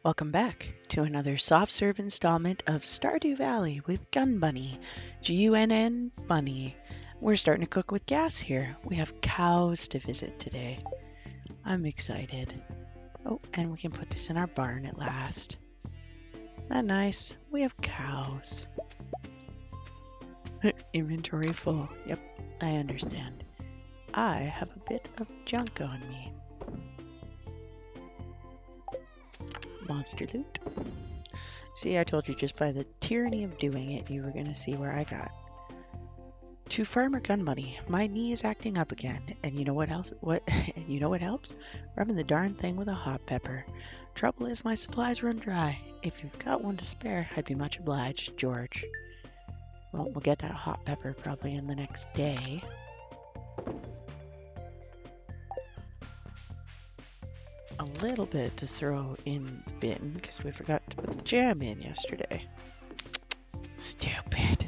Welcome back to another soft serve installment of Stardew Valley with Gun Bunny, G.u.n.n. Bunny. We're starting to cook with gas here. We have cows to visit today. I'm excited. Oh, and we can put this in our barn at last. Isn't that nice? We have cows. Inventory full. Yep, I understand. I have a bit of junk on me. Monster loot. See, I told you just by the tyranny of doing it, you were going to see where I got. To Farmer Gun Bunny, my knee is acting up again, and you know what else? And you know what helps? Rubbing the darn thing with a hot pepper. Trouble is, my supplies run dry. If you've got one to spare, I'd be much obliged, George. Well, we'll get that hot pepper probably in the next day. A little bit to throw in the bin because we forgot to put the jam in yesterday. Stupid.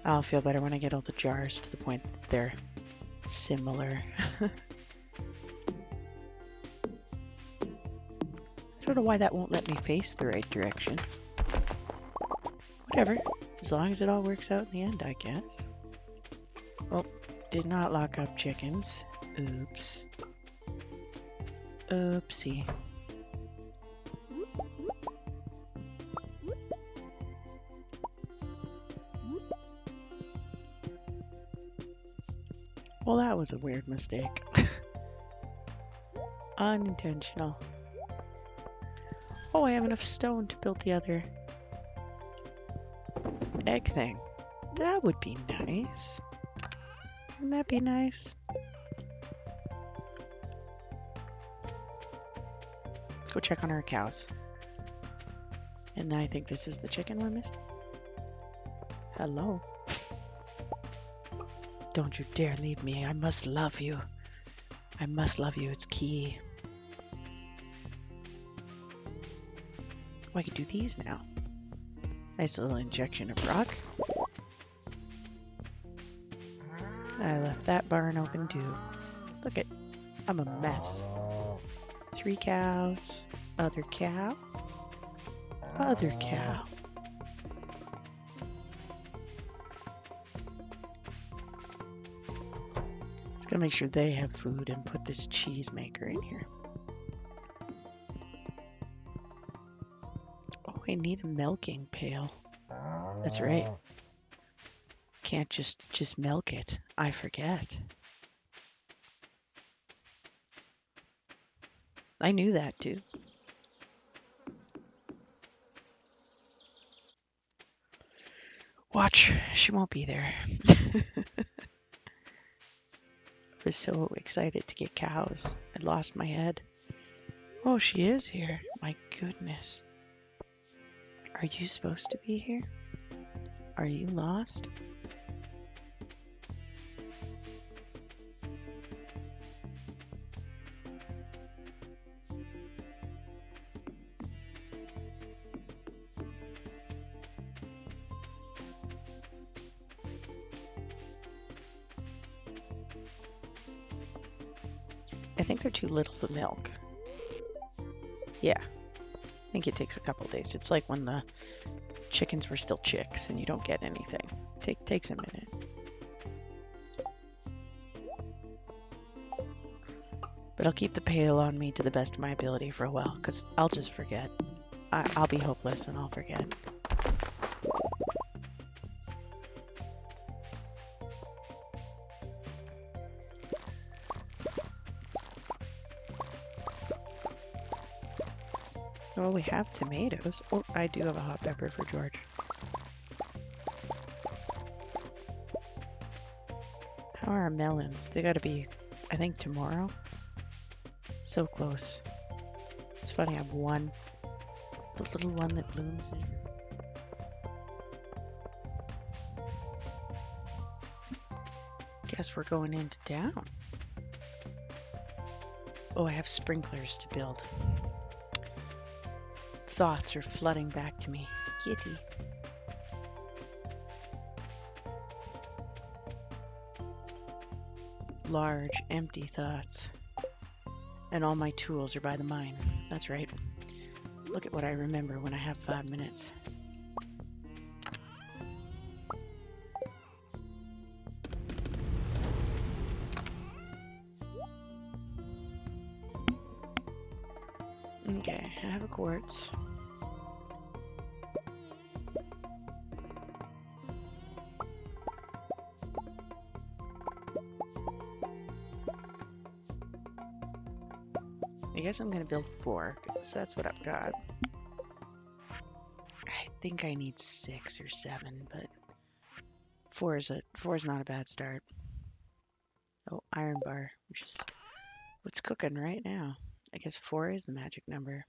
I'll feel better when I get all the jars to the point that they're similar. I don't know why that won't let me face the right direction. Whatever, as long as it all works out in the end, I guess. Oh, did not lock up chickens. Oops. Oopsie. Well, that was a weird mistake. Unintentional. Oh, I have enough stone to build the other egg thing. That would be nice. Wouldn't that be nice? Go check on our cows. And I think this is the chicken we're missing. Hello. Don't you dare leave me. I must love you. I must love you. It's key. Oh, I can do these now. Nice little injection of rock. I left that barn open too. Look at, I'm a mess. 3 cows, other cow, other cow. Just gotta make sure they have food and put this cheese maker in here. Oh, I need a milking pail. That's right. Can't just milk it. I forget. I knew that too. Watch, she won't be there. I was so excited to get cows. I lost my head. Oh, she is here. My goodness. Are you supposed to be here? Are you lost? I think they're too little to milk. Yeah, I think it takes a couple days. It's like when the chickens were still chicks and you don't get anything. Takes a minute. But I'll keep the pail on me to the best of my ability for a while, because I'll just forget. I'll be hopeless and I'll forget. Well, we have tomatoes. Oh, I do have a hot pepper for George. How are our melons? They gotta be, I think, tomorrow. So close. It's funny, I have one. The little one that blooms. Guess we're going into town. Oh, I have sprinklers to build. Thoughts are flooding back to me. Kitty. Large, empty thoughts. And all my tools are by the mine. That's right. look at what I remember when I have 5 minutes. Okay, I have a quartz. I guess I'm gonna build 4, because that's what I've got. I think I need 6 or 7, but 4 is not a bad start. Oh, iron bar, which is what's cooking right now. I guess 4 is the magic number.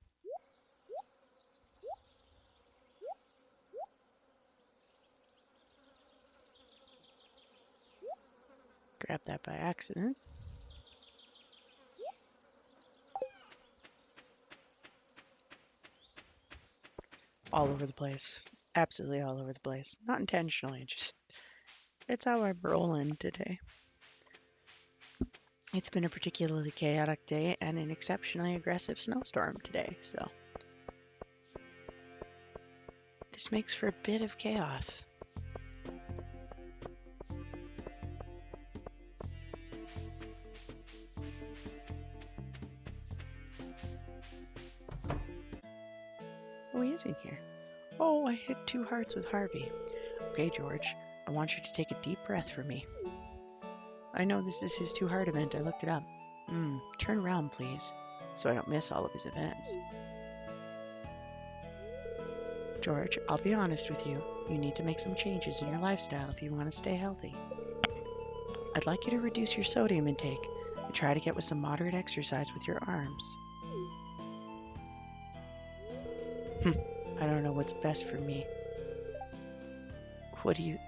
Grab that by accident. All over the place. Absolutely all over the place. Not intentionally, just it's how I'm rolling today. It's been a particularly chaotic day and an exceptionally aggressive snowstorm today, so this makes for a bit of chaos. Oh, he is in here. Oh, I hit 2 hearts with Harvey. Okay, George, I want you to take a deep breath for me. I know this is his 2 heart event. I looked it up. Turn around, please, so I don't miss all of his events. George, I'll be honest with you. You need to make some changes in your lifestyle if you want to stay healthy. I'd like you to reduce your sodium intake and try to get with some moderate exercise with your arms. I don't know what's best for me. What do you...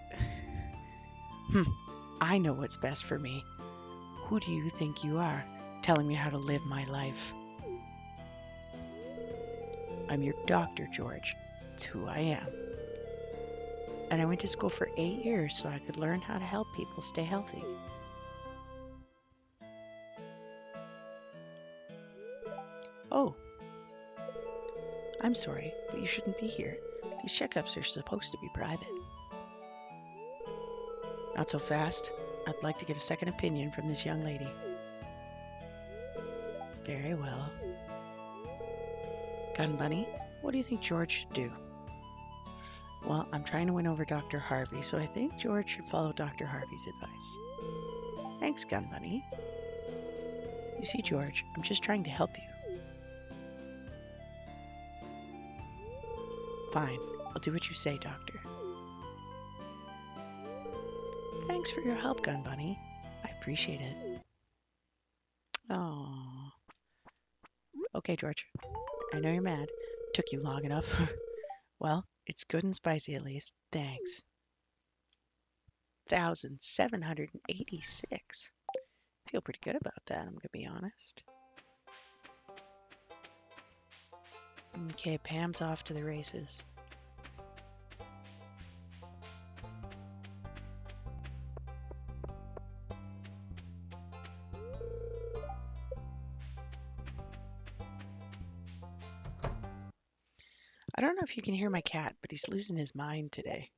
I know what's best for me. Who do you think you are, telling me how to live my life? I'm your doctor, George. It's who I am. And I went to school for 8 years so I could learn how to help people stay healthy. Oh. I'm sorry, but you shouldn't be here. These checkups are supposed to be private. Not so fast. I'd like to get a second opinion from this young lady. Very well. Gun Bunny, what do you think George should do? Well, I'm trying to win over Dr. Harvey, so I think George should follow Dr. Harvey's advice. Thanks, Gun Bunny. You see, George, I'm just trying to help you. Fine, I'll do what you say, Doctor. Thanks for your help, Gun Bunny. I appreciate it. Oh. Okay, George. I know you're mad. Took you long enough. Well, it's good and spicy at least. Thanks. 1,786. Feel pretty good about that, I'm gonna be honest. Okay, Pam's off to the races. I don't know if you can hear my cat, but he's losing his mind today.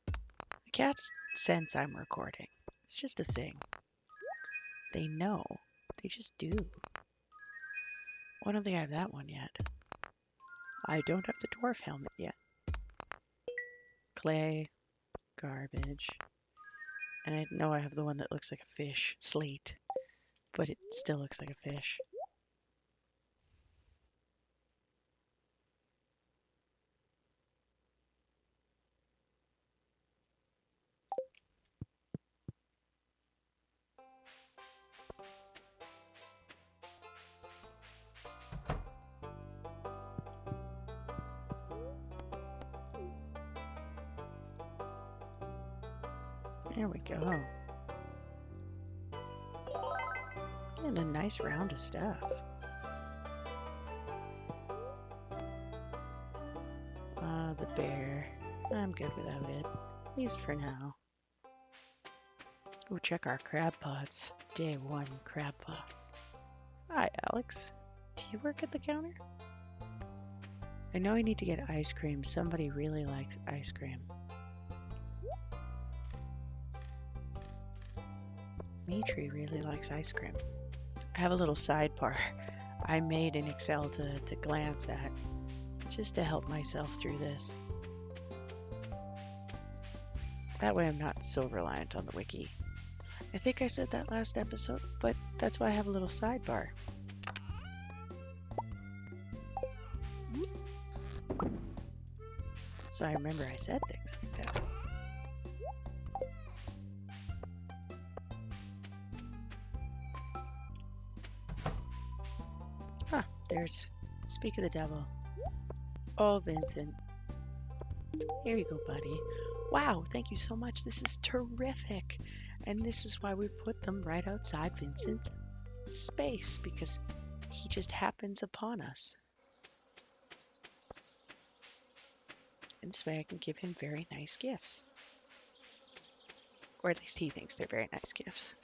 The cats sense I'm recording. It's just a thing. They know. They just do. Why don't they have that one yet? I don't have the dwarf helmet yet. Clay, garbage. And I know I have the one that looks like a fish, slate, but it still looks like a fish. There we go. And a nice round of stuff. The bear. I'm good without it, at least for now. Go check our crab pots. Day 1 crab pots. Hi, Alex. Do you work at the counter? I know I need to get ice cream. Somebody really likes ice cream. Mitri really likes ice cream. I have a little sidebar I made in Excel to glance at, just to help myself through this. That way I'm not so reliant on the wiki. I think I said that last episode, but that's why I have a little sidebar. So I remember I said things like that. Huh, there's Speak of the Devil. Oh, Vincent. Here you go, buddy. Wow, thank you so much. This is terrific. And this is why we put them right outside Vincent's space, because he just happens upon us. And this way I can give him very nice gifts. Or at least he thinks they're very nice gifts.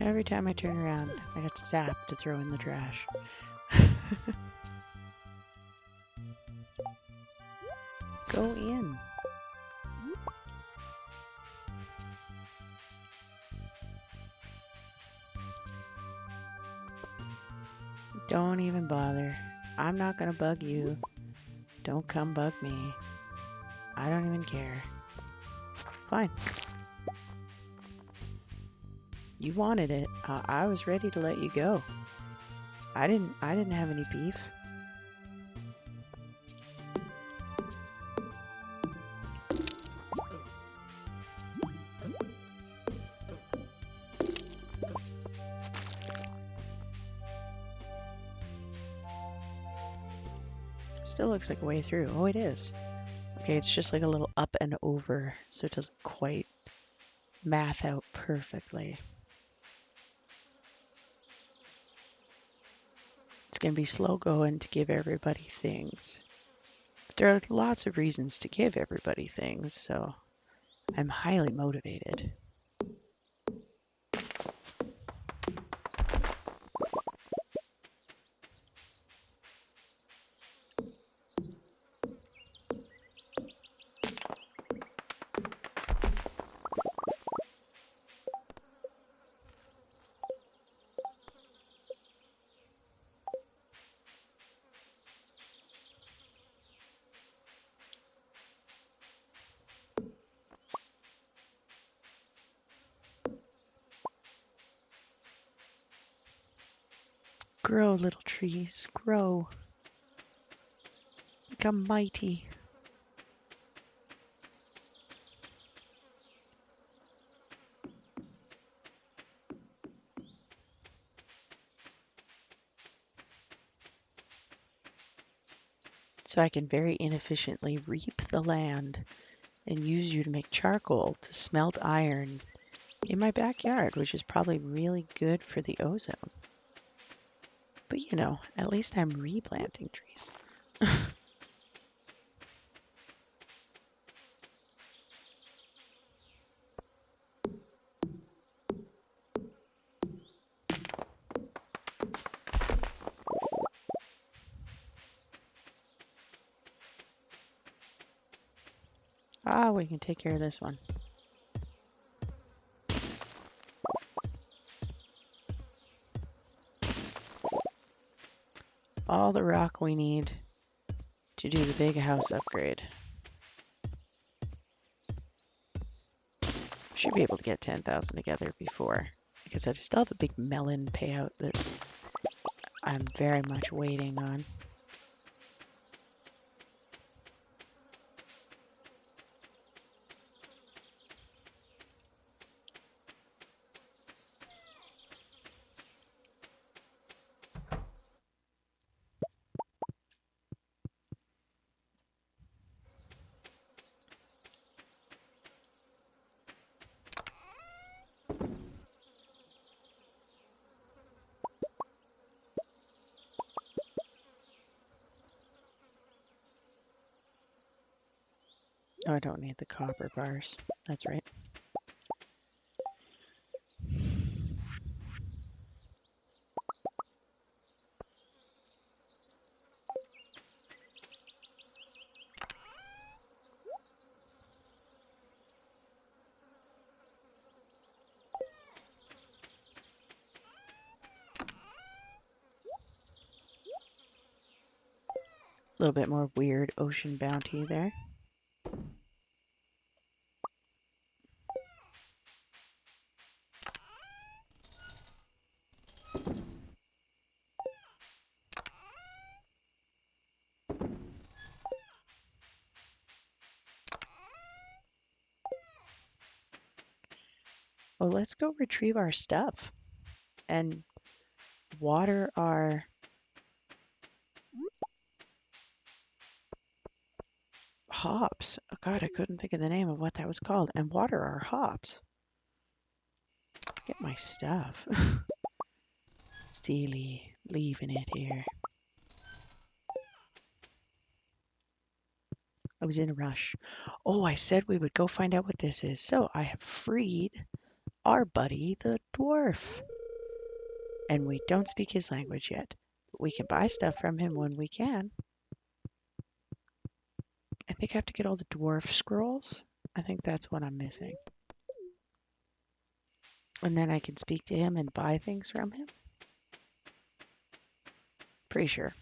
Every time I turn around, I get zapped to throw in the trash. Go in. Don't even bother. I'm not gonna bug you. Don't come bug me. I don't even care. Fine. You wanted it. I was ready to let you go. I didn't have any beef. Still looks like a way through. Oh, it is. Okay, it's just like a little up and over, so it doesn't quite math out perfectly. It's going to be slow going to give everybody things. But there are lots of reasons to give everybody things, so I'm highly motivated. Grow, little trees, grow. Become mighty. So I can very inefficiently reap the land and use you to make charcoal to smelt iron in my backyard, which is probably really good for the ozone. But you know, at least I'm replanting trees. Ah, we can take care of this one. All the rock we need to do the big house upgrade. Should be able to get 10,000 together before. Like I said, I still have a big melon payout that I'm very much waiting on. Oh, I don't need the copper bars. That's right. A little bit more weird ocean bounty there. Well, let's go retrieve our stuff and water our hops. Oh God, I couldn't think of the name of what that was called. And water our hops. Get my stuff. Silly, leaving it here. I was in a rush. Oh, I said we would go find out what this is. So I have freed our buddy, the dwarf. And we don't speak his language yet. But we can buy stuff from him when we can. I think I have to get all the dwarf scrolls. I think that's what I'm missing. And then I can speak to him and buy things from him. Pretty sure.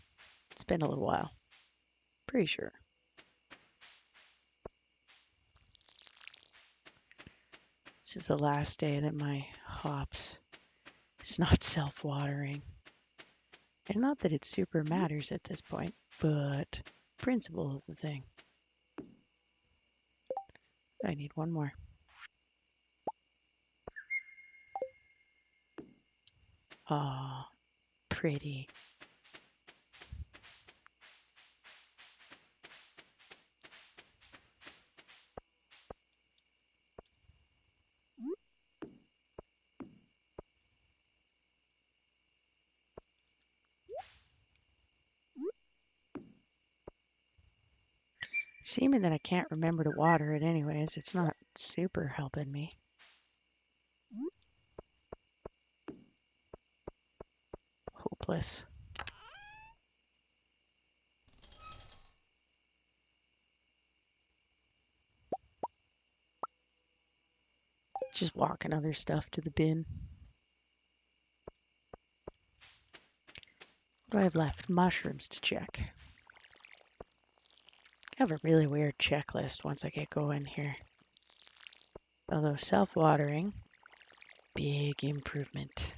It's been a little while. Pretty sure. This is the last day that my hops is not self-watering. And not that it super matters at this point, but principle of the thing. I need one more. Aw, pretty. Seeming that I can't remember to water it anyways, it's not super helping me. Hopeless. Just walking other stuff to the bin. What do I have left? Mushrooms to check. I have a really weird checklist once I get going here. Although self-watering, big improvement.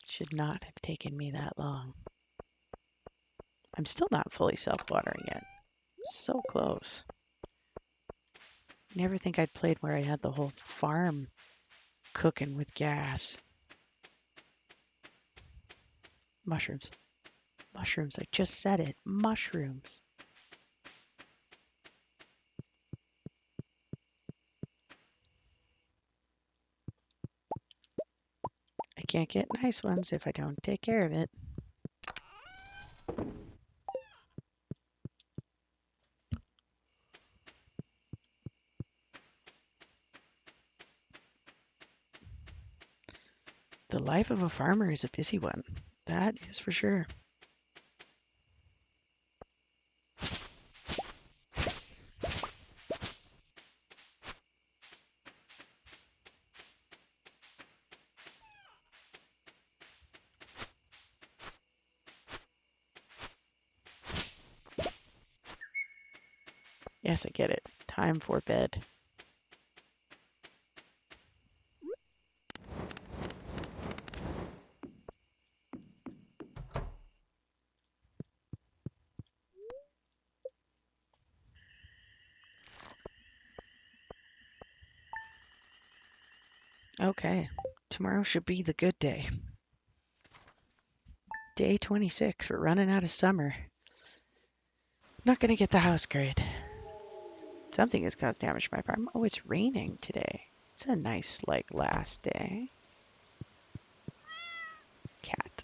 Should not have taken me that long. I'm still not fully self-watering yet. So close. Never think I'd played where I had the whole farm cooking with gas. Mushrooms. Mushrooms. I just said it. Mushrooms. I can't get nice ones if I don't take care of it. The life of a farmer is a busy one. That is for sure. Yes, I get it. Time for bed. Okay, tomorrow should be the good day. Day 26. We're running out of summer. Not gonna get the house grid. Something has caused damage to my farm. Oh, it's raining today. It's a nice, last day. Cat.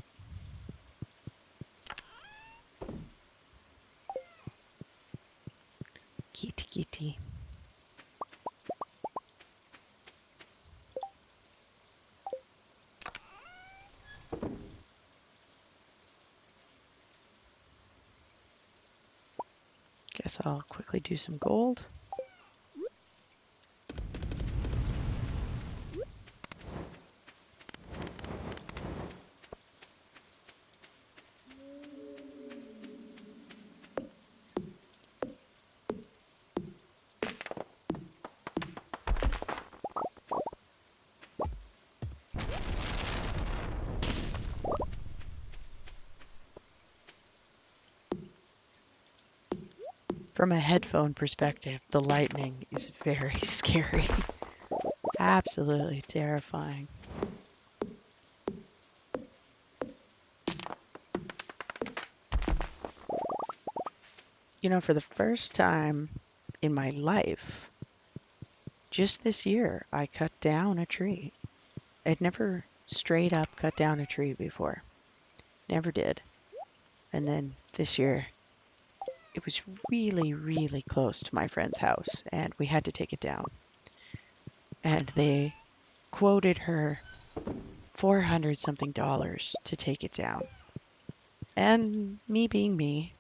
Kitty, kitty. Guess I'll quickly do some gold. From a headphone perspective, the lightning is very scary. Absolutely terrifying. You know, for the first time in my life, just this year, I cut down a tree. I'd never straight up cut down a tree before. Never did. And then this year, it was really, really close to my friend's house, and we had to take it down. And they quoted her $400 something to take it down. And me being me,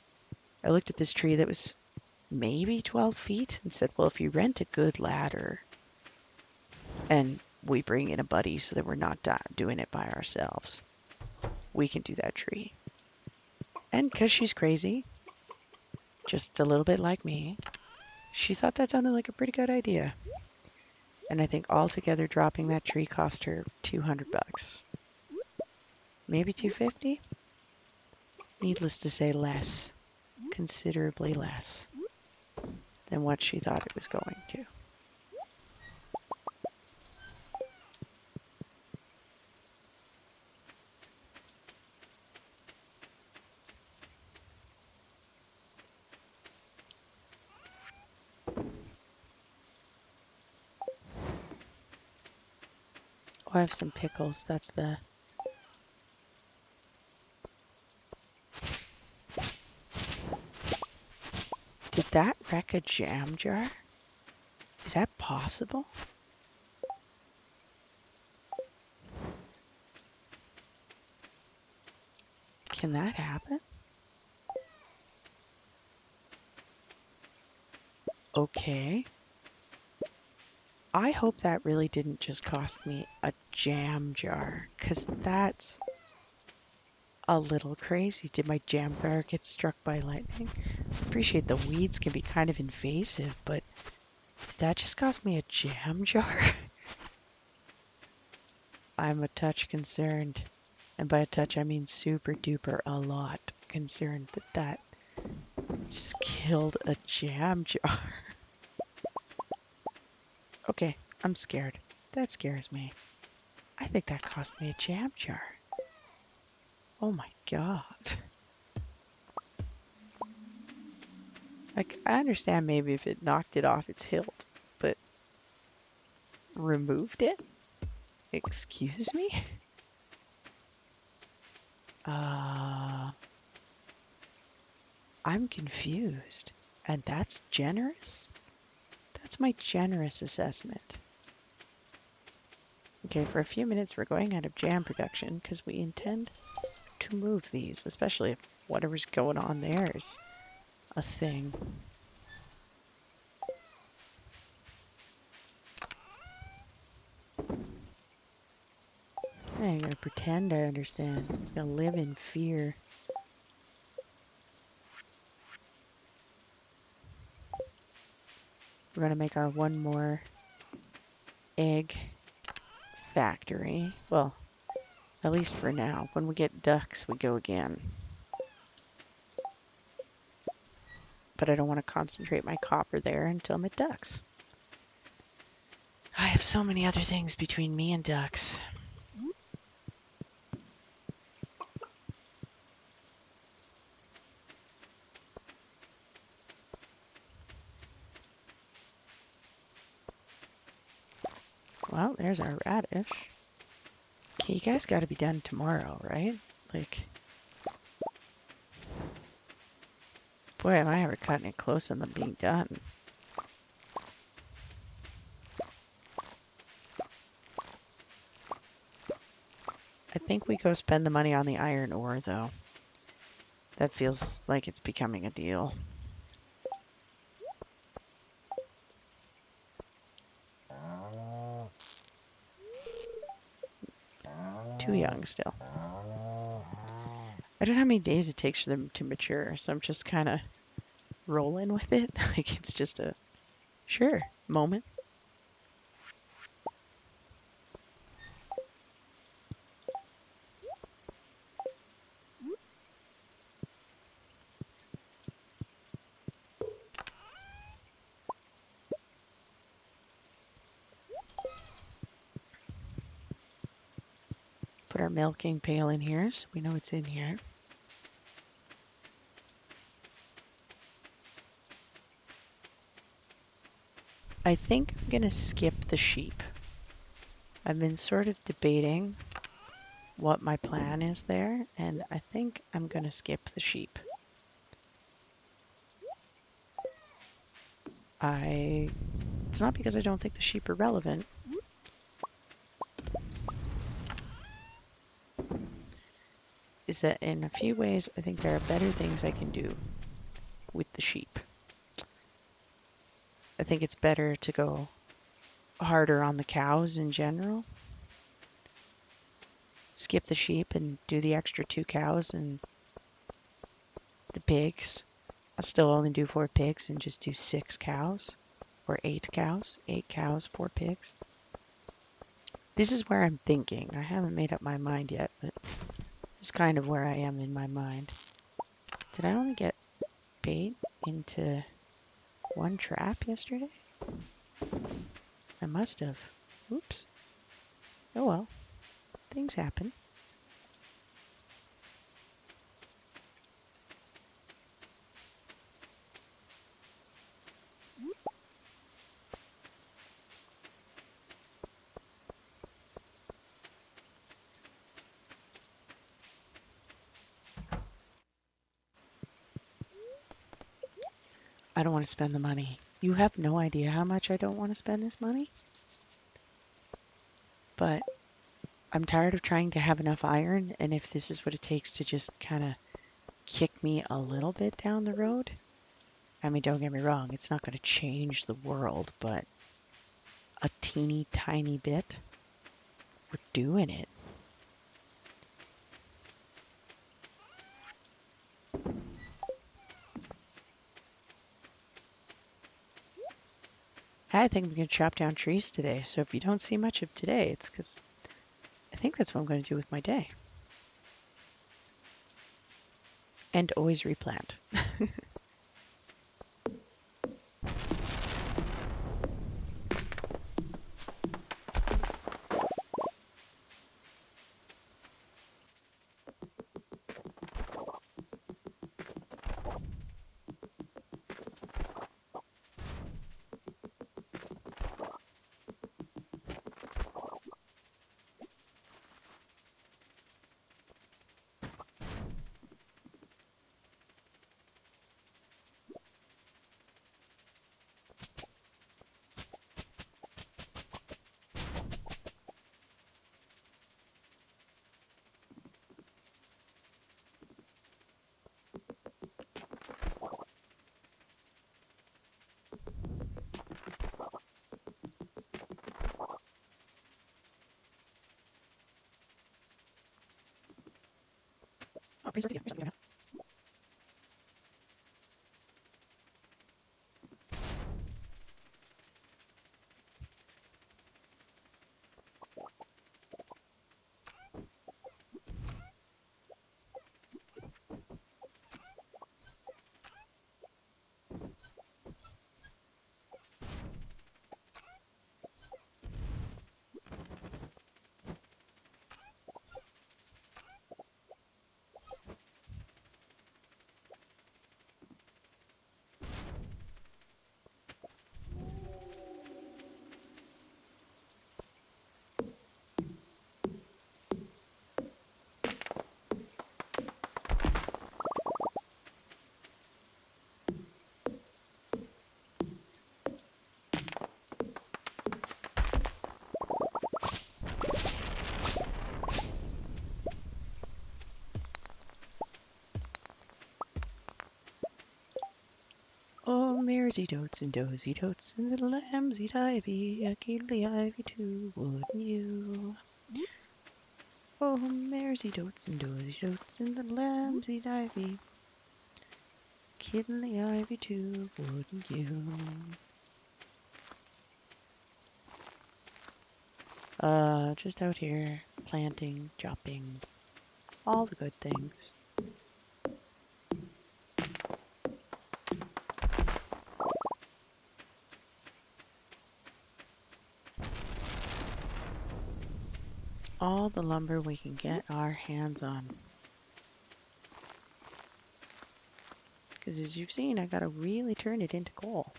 I looked at this tree that was maybe 12 feet and said, well, if you rent a good ladder and we bring in a buddy so that we're not doing it by ourselves, we can do that tree. And because she's crazy, just a little bit like me, she thought that sounded like a pretty good idea. And I think altogether dropping that tree cost her $200. Maybe 250? Needless to say, less. Considerably less than what she thought it was going to. Oh, I have some pickles. That's the... Did that wreck a jam jar? Is that possible? Can that happen? Okay. I hope that really didn't just cost me a jam jar, because that's a little crazy. Did my jam jar get struck by lightning? I appreciate the weeds can be kind of invasive, but that just cost me a jam jar? I'm a touch concerned. And by a touch, I mean super duper a lot concerned that that just killed a jam jar. Okay, I'm scared. That scares me. I think that cost me a jam jar. Oh my god. Like, I understand maybe if it knocked it off its hilt, but removed it? Excuse me? I'm confused. And that's generous? That's my generous assessment. Okay, for a few minutes we're going out of jam production because we intend to move these, especially if whatever's going on there is a thing. I ain't gonna pretend I understand. I'm just gonna live in fear. We're gonna make our one more egg factory. Well, at least for now. When we get ducks, we go again. But I don't want to concentrate my copper there until I'm at ducks. I have so many other things between me and ducks. Well, there's our radish. Okay, you guys gotta be done tomorrow, right? Like, boy, am I ever cutting it close on them being done. think we go spend the money on the iron ore, though. That feels like it's becoming a deal. Too young still. I don't know how many days it takes for them to mature, so I'm just kind of rolling with it. Like it's just a sure moment. Put our milking pail in here so we know it's in here. I think I'm going to skip the sheep. I've been sort of debating what my plan is there, and I think I'm going to skip the sheep. It's not because I don't think the sheep are relevant. Is that in a few ways, I think there are better things I can do with the sheep. I think it's better to go harder on the cows in general. Skip the sheep and do the extra 2 cows and the pigs. I'll still only do 4 pigs and just do 6 cows or 8 cows. 8 cows, 4 pigs. This is where I'm thinking. I haven't made up my mind yet, but it's kind of where I am in my mind. Did I only get bait into 1 trap yesterday? I must have. Oops. Oh well. Things happen. I don't want to spend the money. You have no idea how much I don't want to spend this money. But I'm tired of trying to have enough iron, and if this is what it takes to just kind of kick me a little bit down the road, I mean, don't get me wrong, it's not going to change the world, but a teeny tiny bit, we're doing it. I think I'm going to chop down trees today, so if you don't see much of today, it's because I think that's what I'm going to do with my day. And always replant. Oh, please, mares eat oats and does eat oats and the lambs eat ivy. I killed the ivy too, wouldn't you? Oh, mares eat oats and does eat oats and the lambs eat ivy. Killing the ivy too, wouldn't you? Just out here, planting, chopping, all the good things. All the lumber we can get our hands on. Because as you've seen, I gotta really turn it into coal.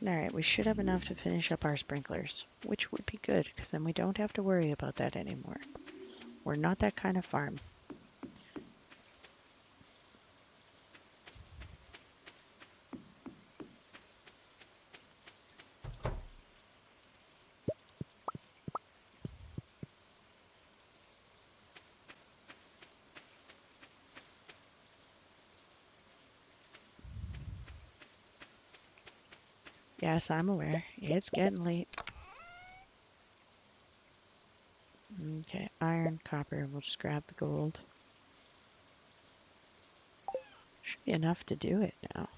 Alright, we should have enough to finish up our sprinklers, which would be good, because then we don't have to worry about that anymore. We're not that kind of farm. Yes, I'm aware. It's getting late. Okay, iron, copper. We'll just grab the gold. Should be enough to do it now.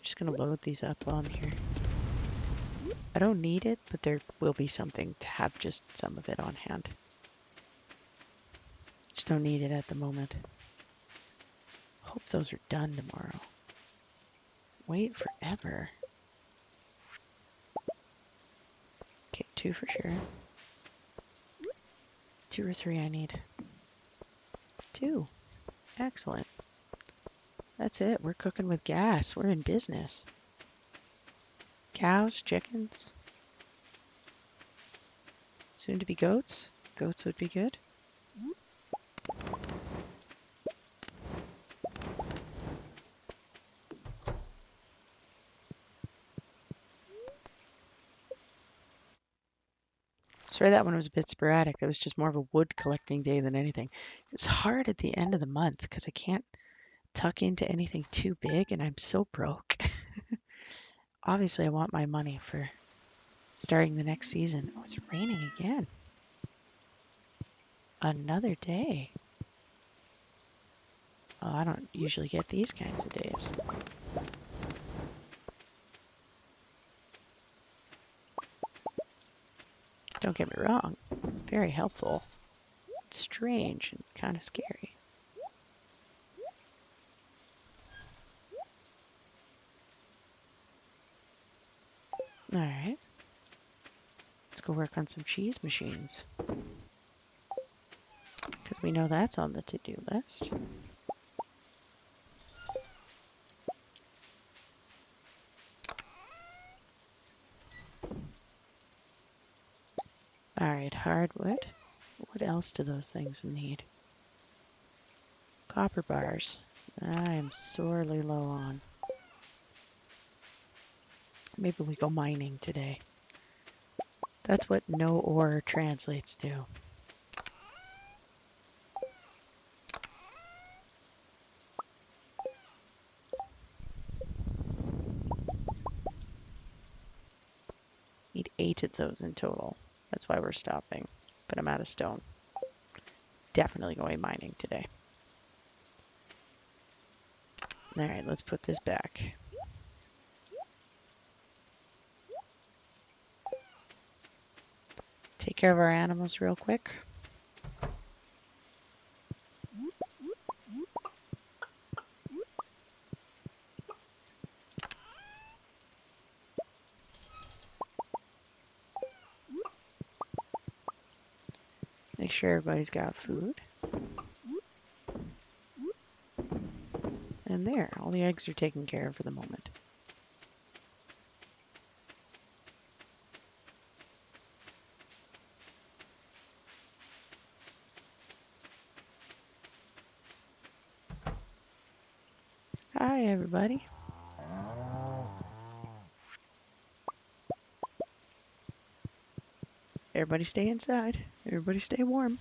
Just gonna load these up on here. I don't need it, but there will be something to have just some of it on hand. Just don't need it at the moment. Hope those are done tomorrow. Wait forever. Okay, 2 for sure. 2 or 3 I need. 2. Excellent. That's it. We're cooking with gas. We're in business. Cows, chickens. Soon to be goats. Goats would be good. Sorry, that one was a bit sporadic. It was just more of a wood collecting day than anything. It's hard at the end of the month because I can't tuck into anything too big and I'm so broke. Obviously, I want my money for starting the next season. Oh, it's raining again. Another day. Oh, I don't usually get these kinds of days. Don't get me wrong. Very helpful. It's strange and kind of scary. Alright. Let's go work on some cheese machines. Because we know that's on the to-do list. Alright, hardwood. What else do those things need? Copper bars. I am sorely low on. Maybe we go mining today. That's what no ore translates to. Need 8 of those in total. That's why we're stopping. But I'm out of stone. Definitely going mining today. Alright, let's put this back. Take care of our animals real quick. Make sure everybody's got food. And there, all the eggs are taken care of for the moment. Hi, everybody. Everybody stay inside. Everybody stay warm.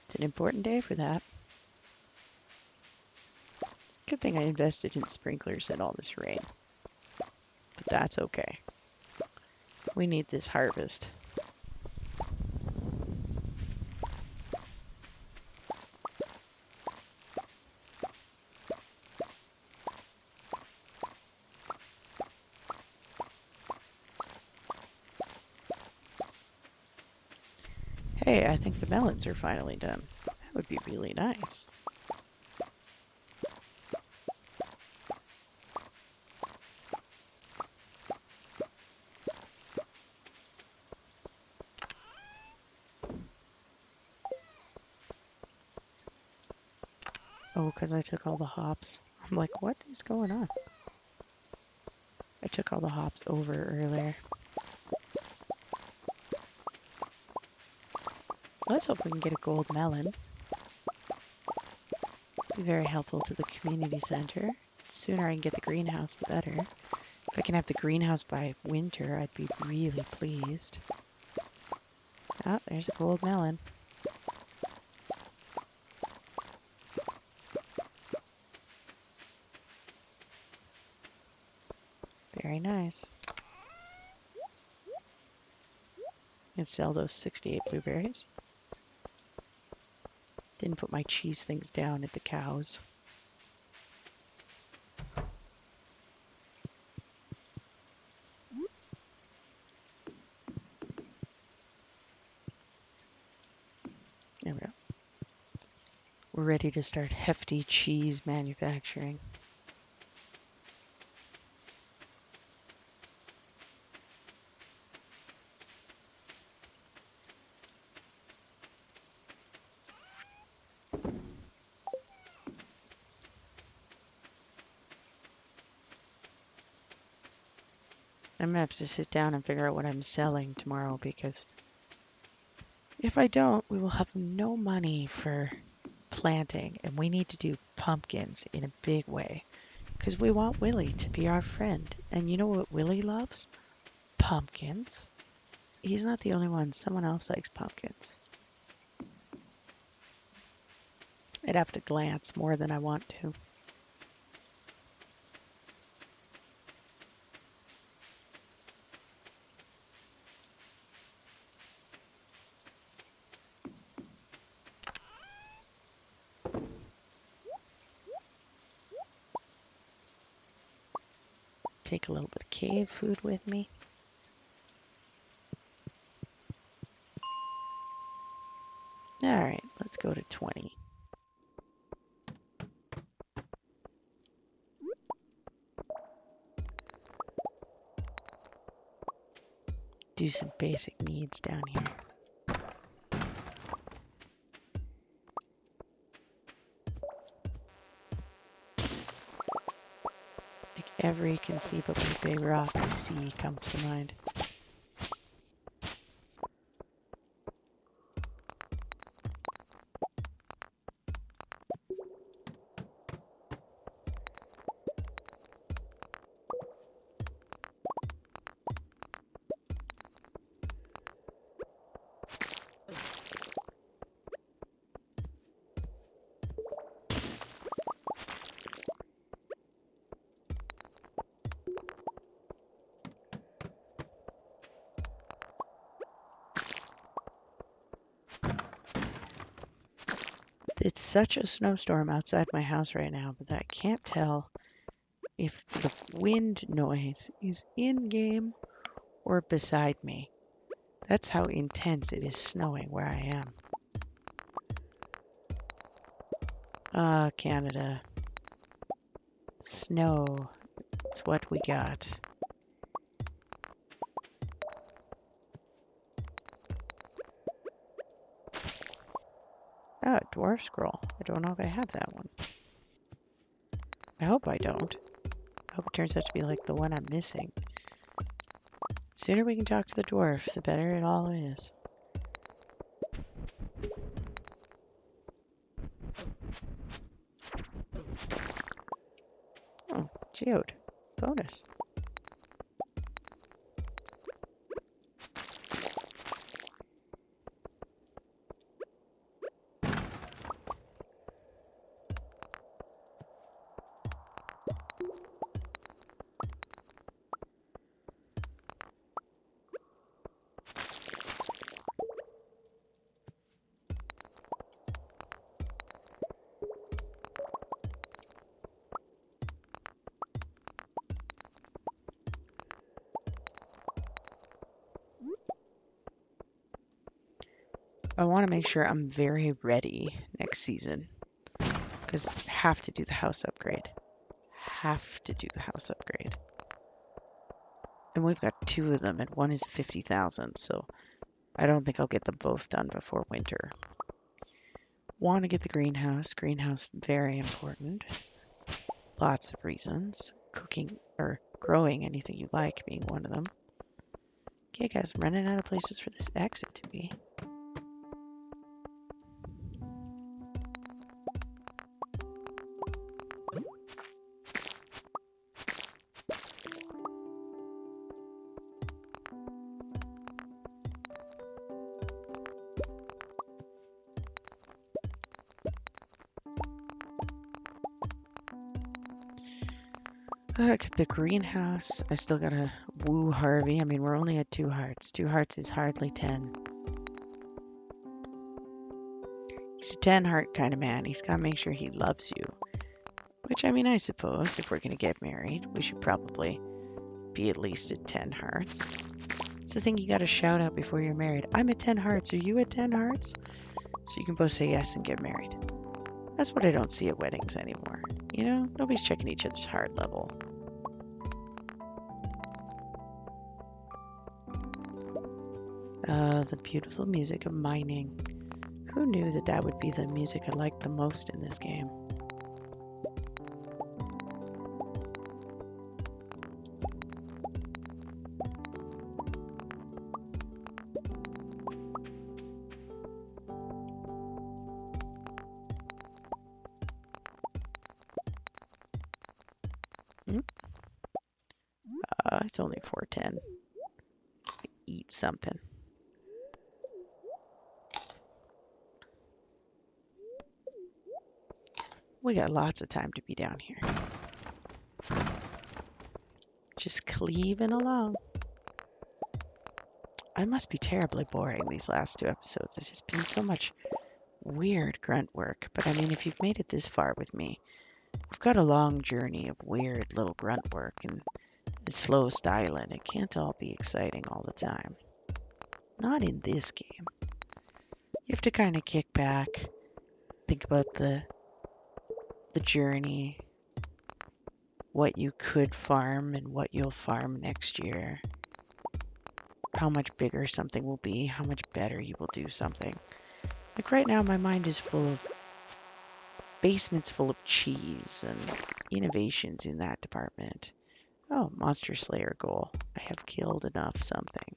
It's an important day for that. Good thing I invested in sprinklers in all this rain. But that's okay. We need this harvest. Hey, I think the melons are finally done. That would be really nice. Oh, because I took all the hops. I'm like, what is going on? I took all the hops over earlier. Let's hope we can get a gold melon. Be very helpful to the community center. The sooner I can get the greenhouse, the better. If I can have the greenhouse by winter, I'd be really pleased. Oh, there's a gold melon. Very nice. And sell those 68 blueberries. Didn't put my cheese things down at the cows. There we go. We're ready to start hefty cheese manufacturing. I'm gonna have to sit down and figure out what I'm selling tomorrow, because if I don't, we will have no money for planting, and we need to do pumpkins in a big way because we want Willie to be our friend. And you know what Willie loves? Pumpkins. He's not the only one. Someone else likes pumpkins. I'd have to glance more than I want to. Take a little bit of cave food with me. All right, let's go to 20. Do some basic needs down here. Like every conceivably big rock I see comes to mind. It's such a snowstorm outside my house right now, but I can't tell if the wind noise is in-game or beside me. That's how intense it is snowing where I am. Ah, Canada. Snow. It's what we got. Oh, dwarf scroll. I don't know if I have that one. I hope I don't. I hope it turns out to be like the one I'm missing. The sooner we can talk to the dwarf, the better it all is. Oh, geode. Bonus. I want to make sure I'm very ready next season because I have to do the house upgrade. Have to do the house upgrade. And we've got 2 of them, and one is 50,000, so I don't think I'll get them both done before winter. Want to get the greenhouse. Greenhouse, very important. Lots of reasons. Cooking or growing anything you like being one of them. Okay, guys, I'm running out of places for this exit to be. Look at the greenhouse. I still gotta woo Harvey. I mean, we're only at 2 hearts. 2 hearts is hardly 10. He's a 10 heart kind of man. He's gotta make sure he loves you. Which, I mean, I suppose if we're gonna get married, we should probably be at least at 10 hearts. It's the thing you gotta shout out before you're married. I'm at 10 hearts. Are you at 10 hearts? So you can both say yes and get married. That's what I don't see at weddings anymore. You know, nobody's checking each other's heart level. The beautiful music of mining. Who knew that that would be the music I liked the most in this game? It's only 4:10. Eat something. We got lots of time to be down here. Just cleaving along. I must be terribly boring these last 2 episodes. It's just been so much weird grunt work. But I mean, if you've made it this far with me, we've got a long journey of weird little grunt work and the slow styling. It can't all be exciting all the time. Not in this game. You have to kind of kick back, think about the journey, what you could farm and what you'll farm next year, how much bigger something will be, how much better you will do something. Like right now, my mind is full of basements full of cheese and innovations in that department. Oh, Monster Slayer goal. I have killed enough something.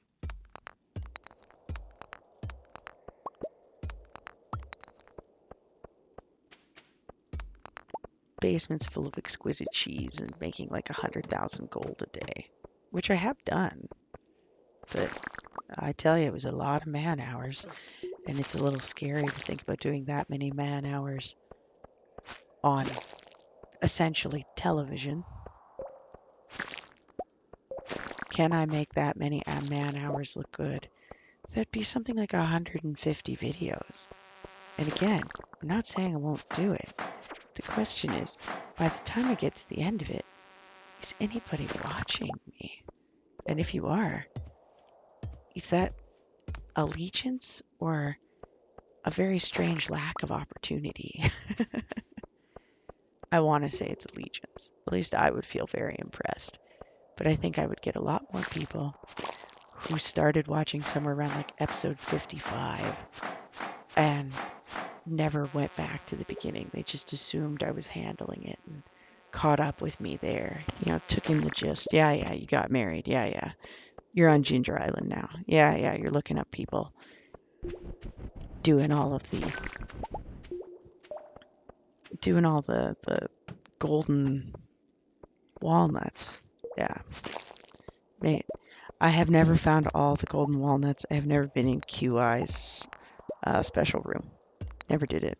Basements full of exquisite cheese and making like 100,000 gold a day, which I have done. But I tell you, it was a lot of man hours, and it's a little scary to think about doing that many man hours on essentially television. Can I make that many man hours look good? That'd be something like 150 videos. And again, I'm not saying I won't do it. The question is, by the time I get to the end of it, is anybody watching me? And if you are, is that allegiance or a very strange lack of opportunity? I want to say it's allegiance. At least I would feel very impressed. But I think I would get a lot more people who started watching somewhere around like episode 55 and never went back to the beginning. They just assumed I was handling it and caught up with me there. You know, took in the gist. Yeah, you got married. Yeah. You're on Ginger Island now. Yeah, you're looking up people doing all the golden walnuts. Yeah. Mate, I have never found all the golden walnuts. I have never been in QI's special room. Never did it.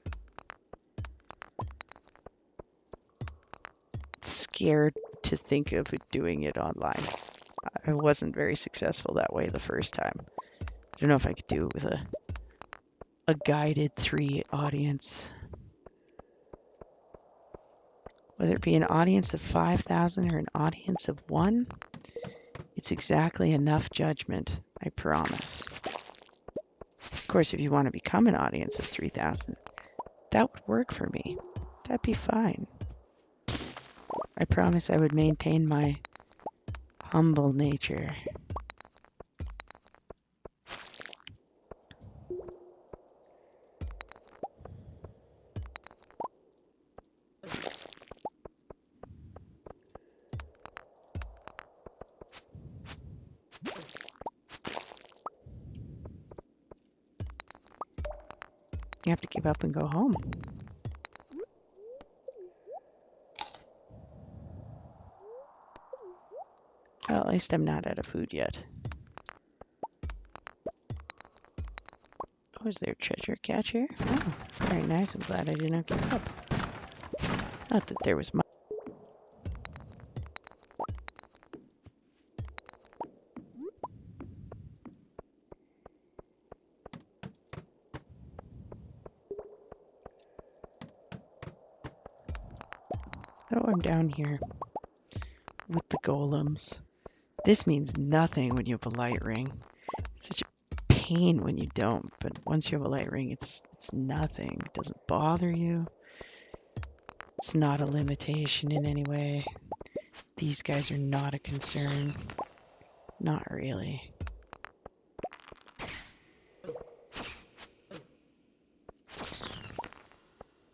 Scared to think of doing it online. I wasn't very successful that way the first time. I don't know if I could do it with a guided 3 audience. Whether it be an audience of 5,000 or an audience of 1, it's exactly enough judgment, I promise. Of course, if you want to become an audience of 3,000, that would work for me. That'd be fine. I promise I would maintain my humble nature. You have to give up and go home. Well, at least I'm not out of food yet. Oh, is there a treasure catch here? Oh, very nice. I'm glad I didn't give up. Not that there was much. Oh, I'm down here with the golems. This means nothing when you have a light ring. It's such a pain when you don't, but once you have a light ring, it's nothing. It doesn't bother you. It's not a limitation in any way. These guys are not a concern. Not really.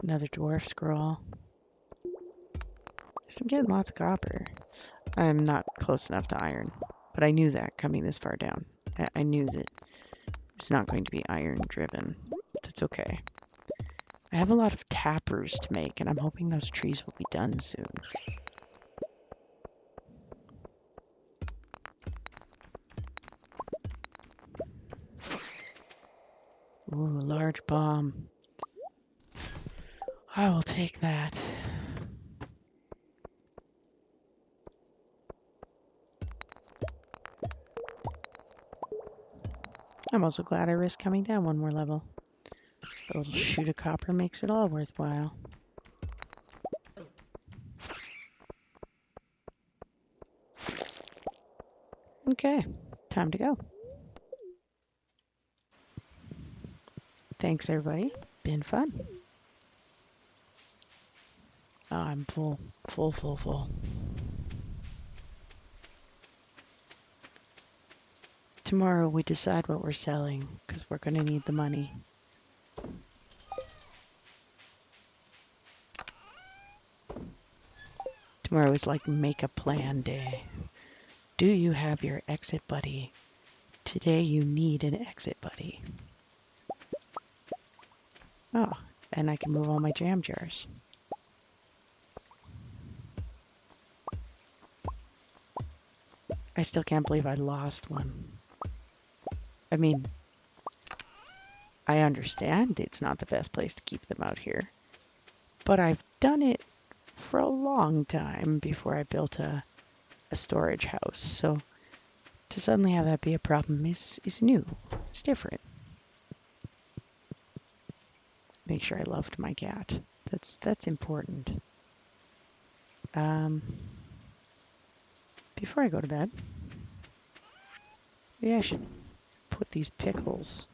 Another dwarf scroll. I'm getting lots of copper. I'm not close enough to iron, but I knew that coming this far down. I knew that it's not going to be iron driven. That's okay. I have a lot of tappers to make, and I'm hoping those trees will be done soon. Ooh, a large bomb. I will take that. I'm also glad I risked coming down one more level. A little shoot of copper makes it all worthwhile. Okay, time to go. Thanks, everybody. Been fun. Oh, I'm full. Full. Tomorrow we decide what we're selling, because we're going to need the money. Tomorrow is like make a plan day. Do you have your exit buddy? Today you need an exit buddy. Oh, and I can move all my jam jars. I still can't believe I lost one. I mean, I understand it's not the best place to keep them out here, but I've done it for a long time before I built a storage house, so to suddenly have that be a problem is new. It's different. Make sure I loved my cat. That's important. Before I go to bed, maybe I should put these pickles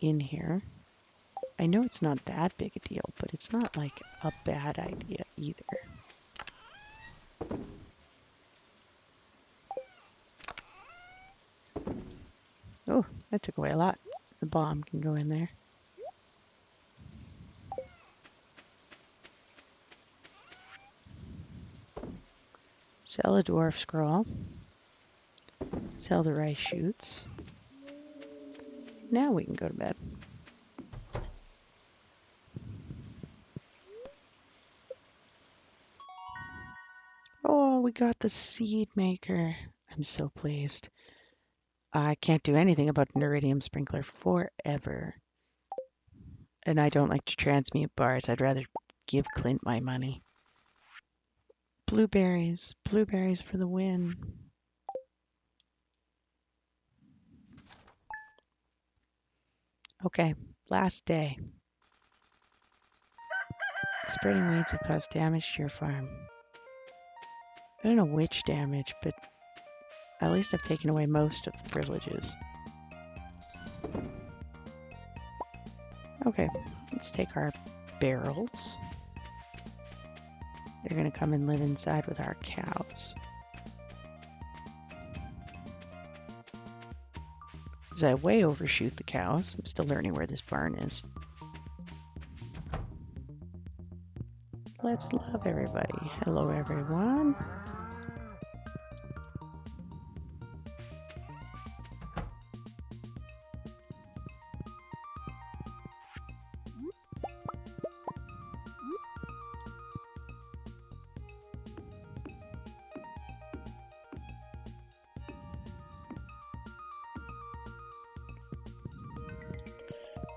in here. I know it's not that big a deal, but it's not like a bad idea either. Oh, that took away a lot. The bomb can go in there. Sell a dwarf scroll. Sell the rice shoots. Now we can go to bed. Oh, we got the seed maker. I'm so pleased. I can't do anything about an iridium sprinkler forever. And I don't like to transmute bars. I'd rather give Clint my money. Blueberries. Blueberries for the win. Okay, last day. Spreading weeds have caused damage to your farm. I don't know which damage, but at least I've taken away most of the privileges. Okay, let's take our barrels. They're gonna come and live inside with our cows. As I way overshoot the cows, I'm still learning where this barn is. Let's love everybody. Hello, everyone.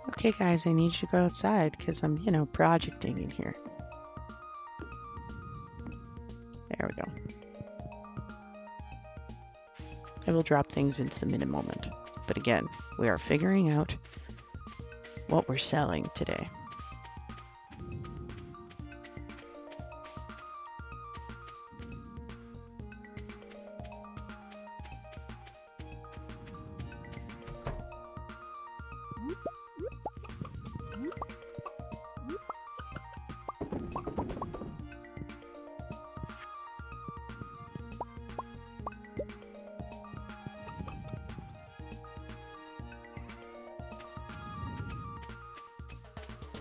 Okay, guys, I need you to go outside because I'm, projecting in here. There we go. I will drop things into the minute moment. But again, we are figuring out what we're selling today.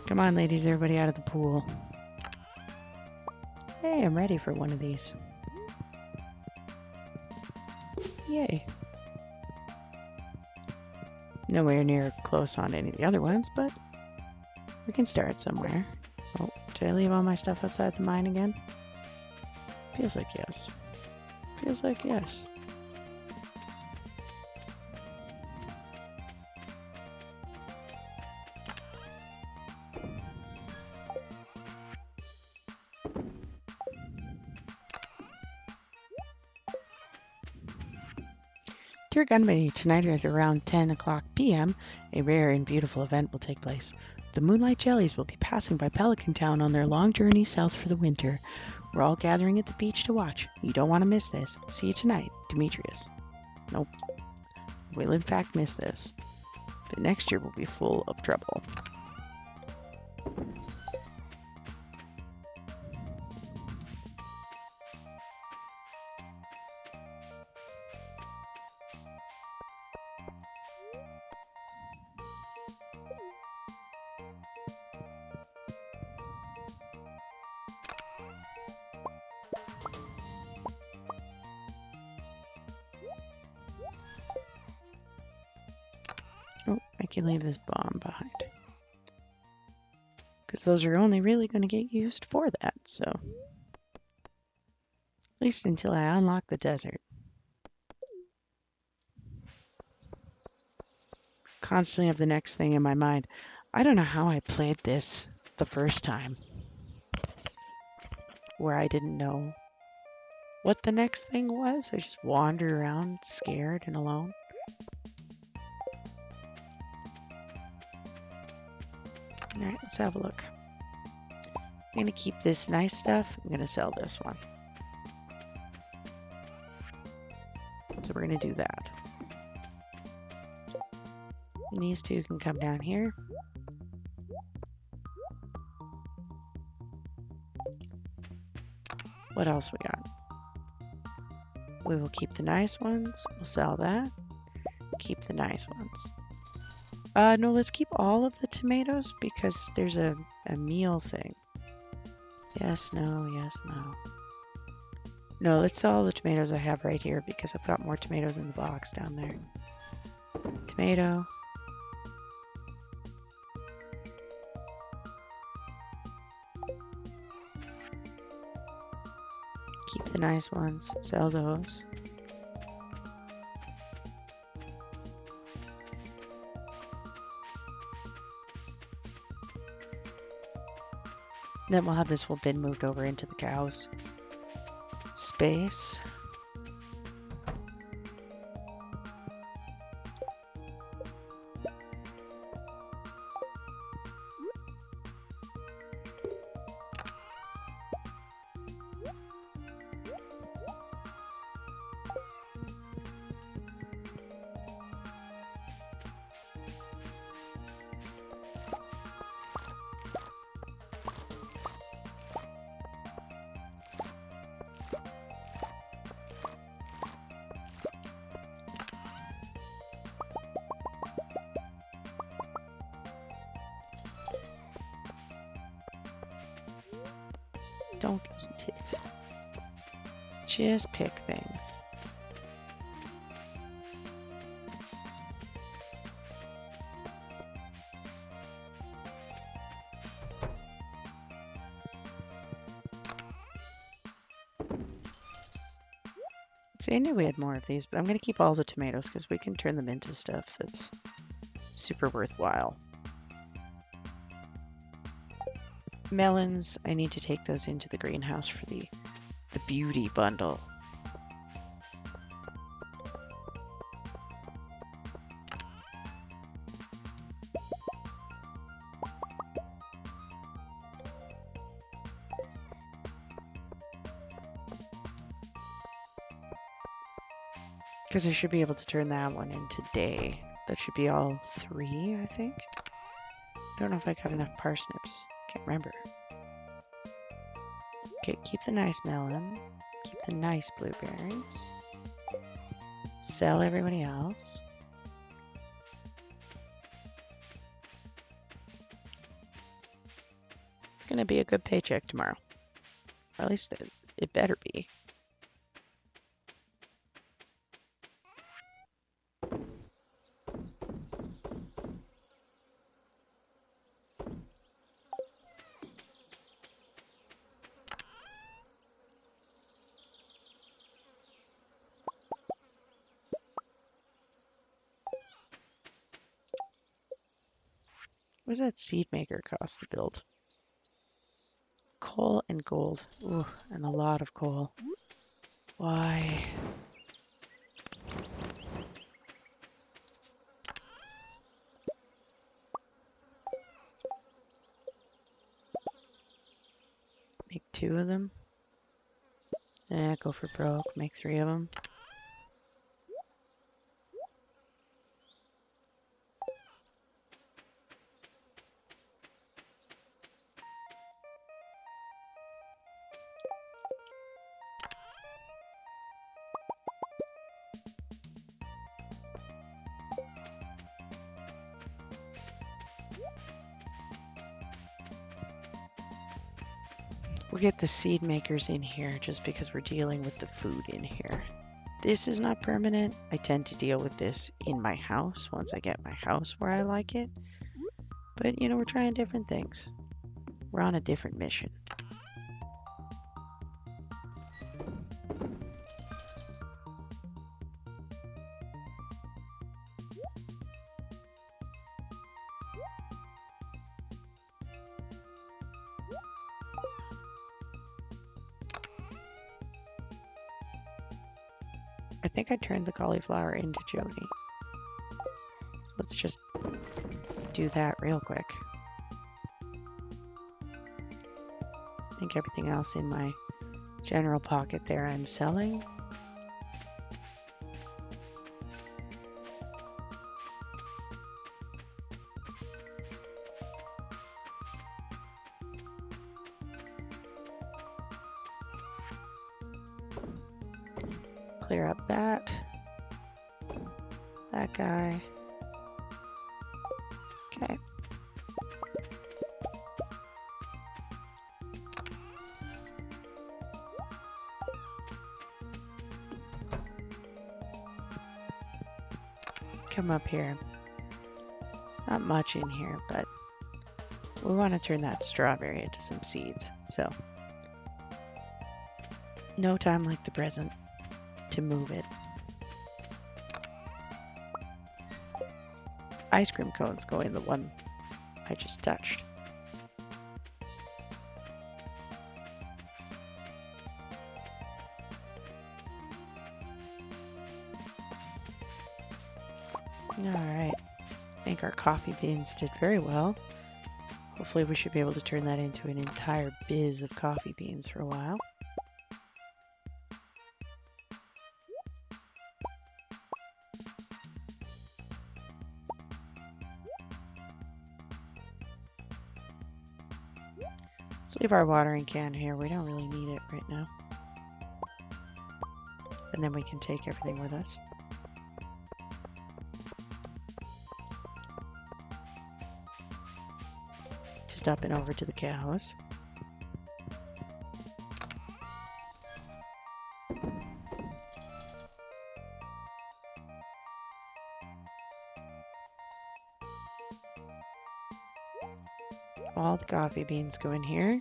Come on, ladies, everybody out of the pool. Hey, I'm ready for one of these. Yay. Nowhere near close on any of the other ones, but we can start somewhere. Oh, did I leave all my stuff outside the mine again? Feels like yes. Feels like yes. Dear Gunbuddy, tonight at around 10 o'clock p.m., a rare and beautiful event will take place. The Moonlight Jellies will be passing by Pelican Town on their long journey south for the winter. We're all gathering at the beach to watch. You don't want to miss this. See you tonight, Demetrius. Nope. We'll in fact miss this. But next year we'll be full of trouble. Oh, I can leave this bomb behind. Because those are only really going to get used for that, so. At least until I unlock the desert. Constantly have the next thing in my mind. I don't know how I played this the first time. Where I didn't know what the next thing was. I just wandered around scared and alone. Alright, let's have a look. I'm going to keep this nice stuff. I'm going to sell this one. So we're going to do that. And these two can come down here. What else we got? We will keep the nice ones. We'll sell that. Keep the nice ones. No, let's keep all of the tomatoes because there's a meal thing. Yes, no, yes, no. No, let's sell all the tomatoes I have right here because I've got more tomatoes in the box down there. Tomato. Keep the nice ones. Sell those. Then we'll have this whole bin moved over into the cows. Space. don't eat it. Just pick things. See, I knew we had more of these, but I'm going to keep all the tomatoes because we can turn them into stuff that's super worthwhile. Melons, I need to take those into the greenhouse for the beauty bundle. Because I should be able to turn that one in today. That should be all 3, I think. I don't know if I got enough parsnips. Can't remember. Okay, keep the nice melon. Keep the nice blueberries. Sell everybody else. It's going to be a good paycheck tomorrow. Or at least it better be. What does that seed maker cost to build? Coal and gold. Ooh, and a lot of coal. Why? Make 2 of them. Go for broke. Make 3 of them. We'll get the seed makers in here just because we're dealing with the food in here. This is not permanent. I tend to deal with this in my house once I get my house where I like it. But, you know, we're trying different things. We're on a different mission. I think I turned the cauliflower into Joni. So let's just do that real quick. I think everything else in my general pocket there I'm selling. Clear up that guy. Okay. Come up here. Not much in here, but we want to turn that strawberry into some seeds. So, no time like the present to move it. Ice cream cones go in the one I just touched. Alright, I think our coffee beans did very well. Hopefully we should be able to turn that into an entire biz of coffee beans for a while. Let's leave our watering can here. We don't really need it right now. And then we can take everything with us. Just up and over to the cows. All the coffee beans go in here.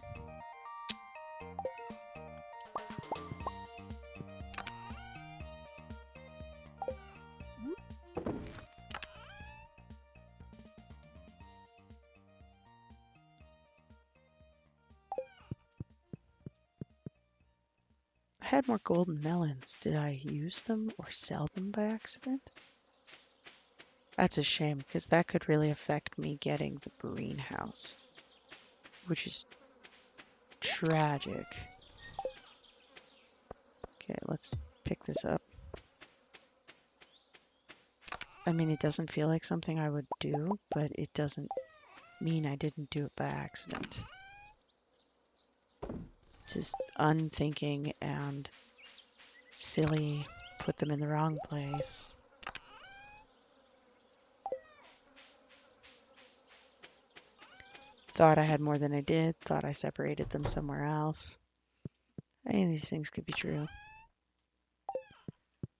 I had more golden melons. Did I use them or sell them by accident? That's a shame, because that could really affect me getting the greenhouse, which is tragic. Okay, let's pick this up. I mean, it doesn't feel like something I would do, but it doesn't mean I didn't do it by accident. Just unthinking and silly, put them in the wrong place. Thought I had more than I did, thought I separated them somewhere else. Any of these things could be true.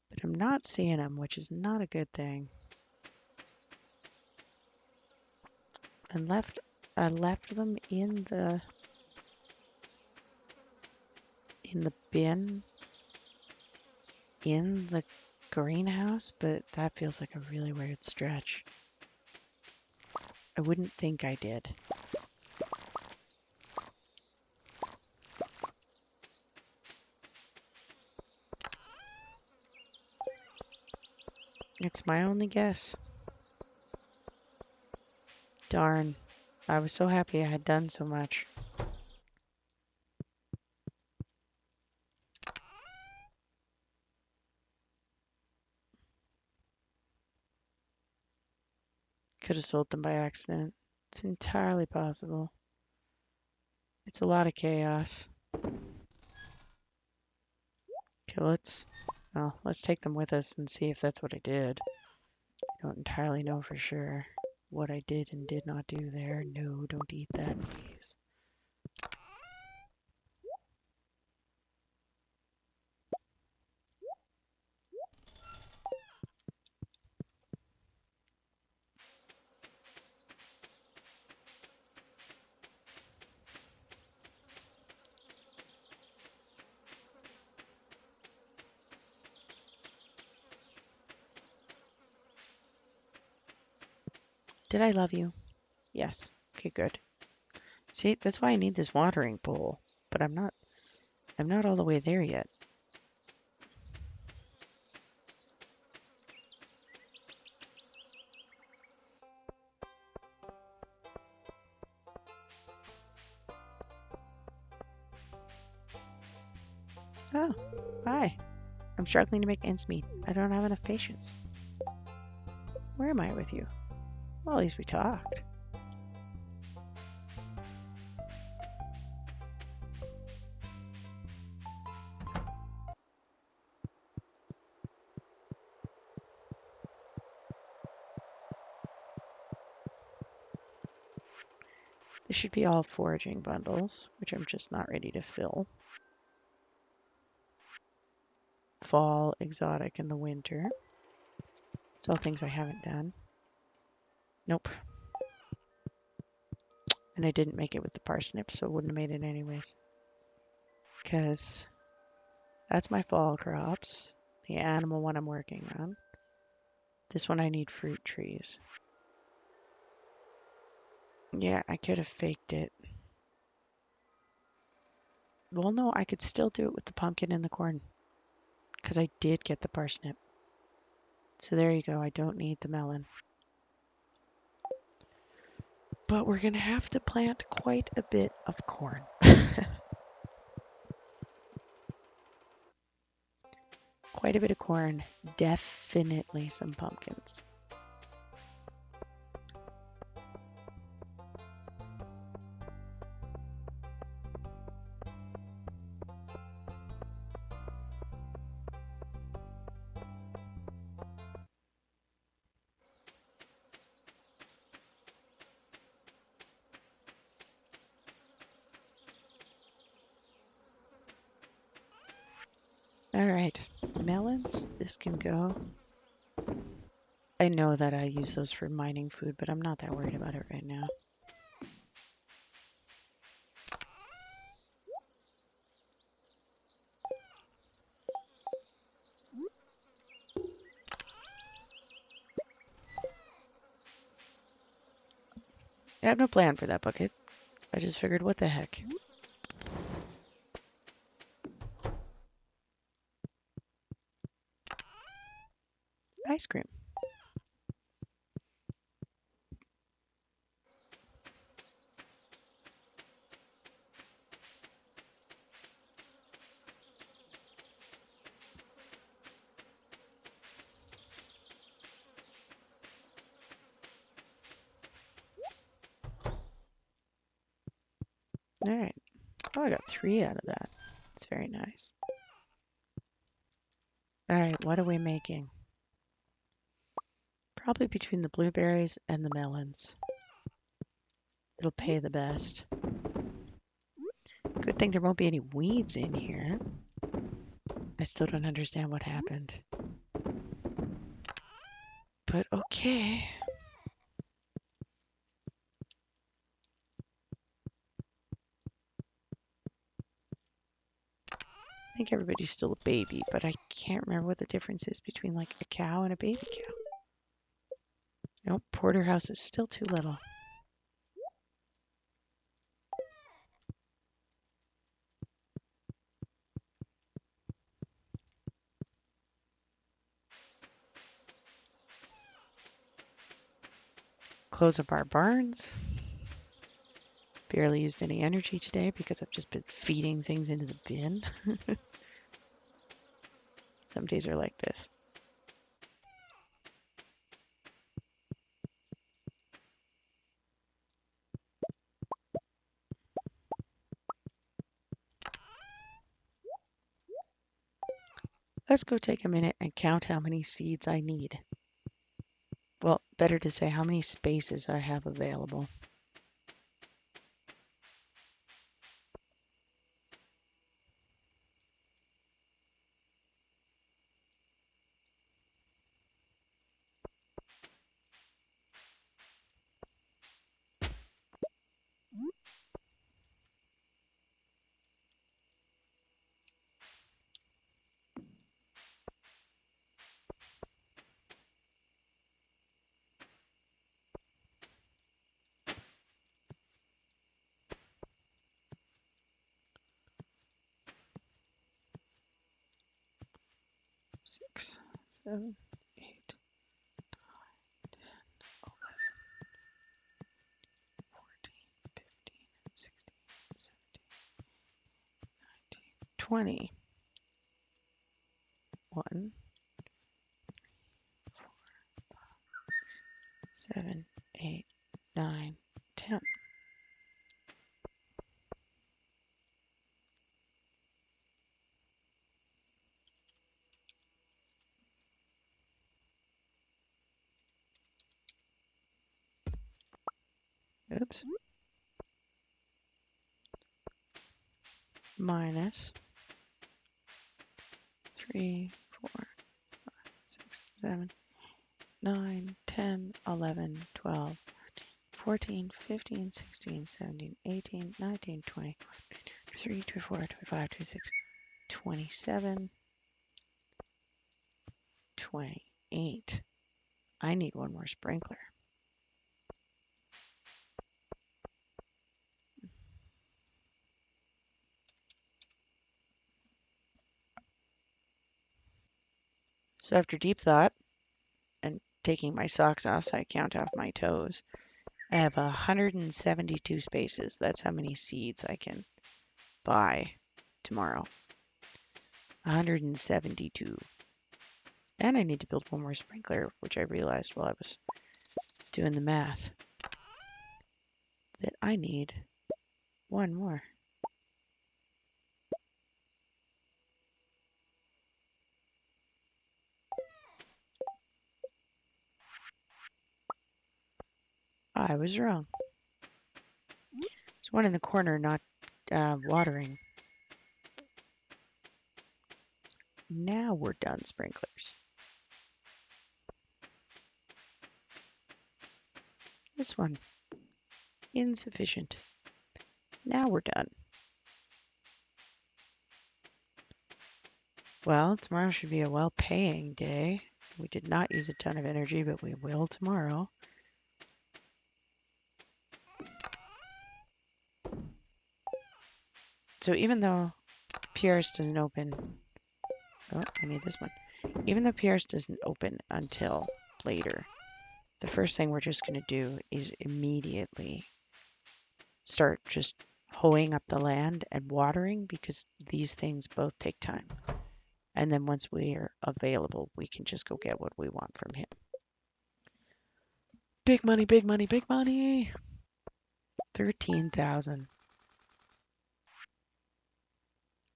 But I'm not seeing them, which is not a good thing. And I left them in the bin in the greenhouse, but that feels like a really weird stretch. I wouldn't think I did. It's my only guess. Darn. I was so happy I had done so much. Could have sold them by accident. It's entirely possible. It's a lot of chaos. Okay, let's take them with us and see if that's what I did. I don't entirely know for sure what I did and did not do there. No, don't eat that, please. Did I love you? Yes. Okay, good. See, that's why I need this watering pole, but I'm not all the way there yet. Oh, hi. I'm struggling to make ends meet. I don't have enough patience. Where am I with you? Well, at least we talked. This should be all foraging bundles, which I'm just not ready to fill. Fall, exotic, and the winter. It's all things I haven't done. Nope. And I didn't make it with the parsnips, so I wouldn't have made it anyways. Because that's my fall crops. The animal one I'm working on. This one I need fruit trees. Yeah, I could have faked it. Well, no, I could still do it with the pumpkin and the corn. Because I did get the parsnip. So there you go, I don't need the melon. But we're going to have to plant quite a bit of corn. Quite a bit of corn. Definitely some pumpkins. All right, melons, this can go. I know that I use those for mining food, but I'm not that worried about it right now. I have no plan for that bucket. I just figured, what the heck? Ice cream. All right. Oh, I got 3 out of that. It's very nice. All right, what are we making? Probably between the blueberries and the melons. It'll pay the best. Good thing there won't be any weeds in here. I still don't understand what happened. But okay. I think everybody's still a baby, but I can't remember what the difference is between like a cow and a baby cow. Nope, porterhouse is still too little. Close up our barns. Barely used any energy today because I've just been feeding things into the bin. Some days are like this. Let's go take a minute and count how many seeds I need. Well, better to say how many spaces I have available. Six, 7, 8, 16, 17, 20. 1, 7, 8, 9, 10. Oops. Minus 3, 4, 6, 7, 9, 10, 11, 12, 14, 15, 16, 17, 18, 19, 20, 23, 24, 25, 26, 27, 28. I need one more sprinkler. So after deep thought and taking my socks off so I count off my toes, I have 172 spaces. That's how many seeds I can buy tomorrow. 172. And I need to build one more sprinkler, which I realized while I was doing the math, that I need one more. I was wrong. There's one in the corner not watering. Now we're done, sprinklers. This one, insufficient. Now we're done. Well, tomorrow should be a well-paying day. We did not use a ton of energy, but we will tomorrow. So even though Pierre's doesn't open... Oh, I need this one. Even though Pierre's doesn't open until later, the first thing we're just going to do is immediately start just hoeing up the land and watering, because these things both take time. And then once we are available, we can just go get what we want from him. Big money, big money, big money. 13,000.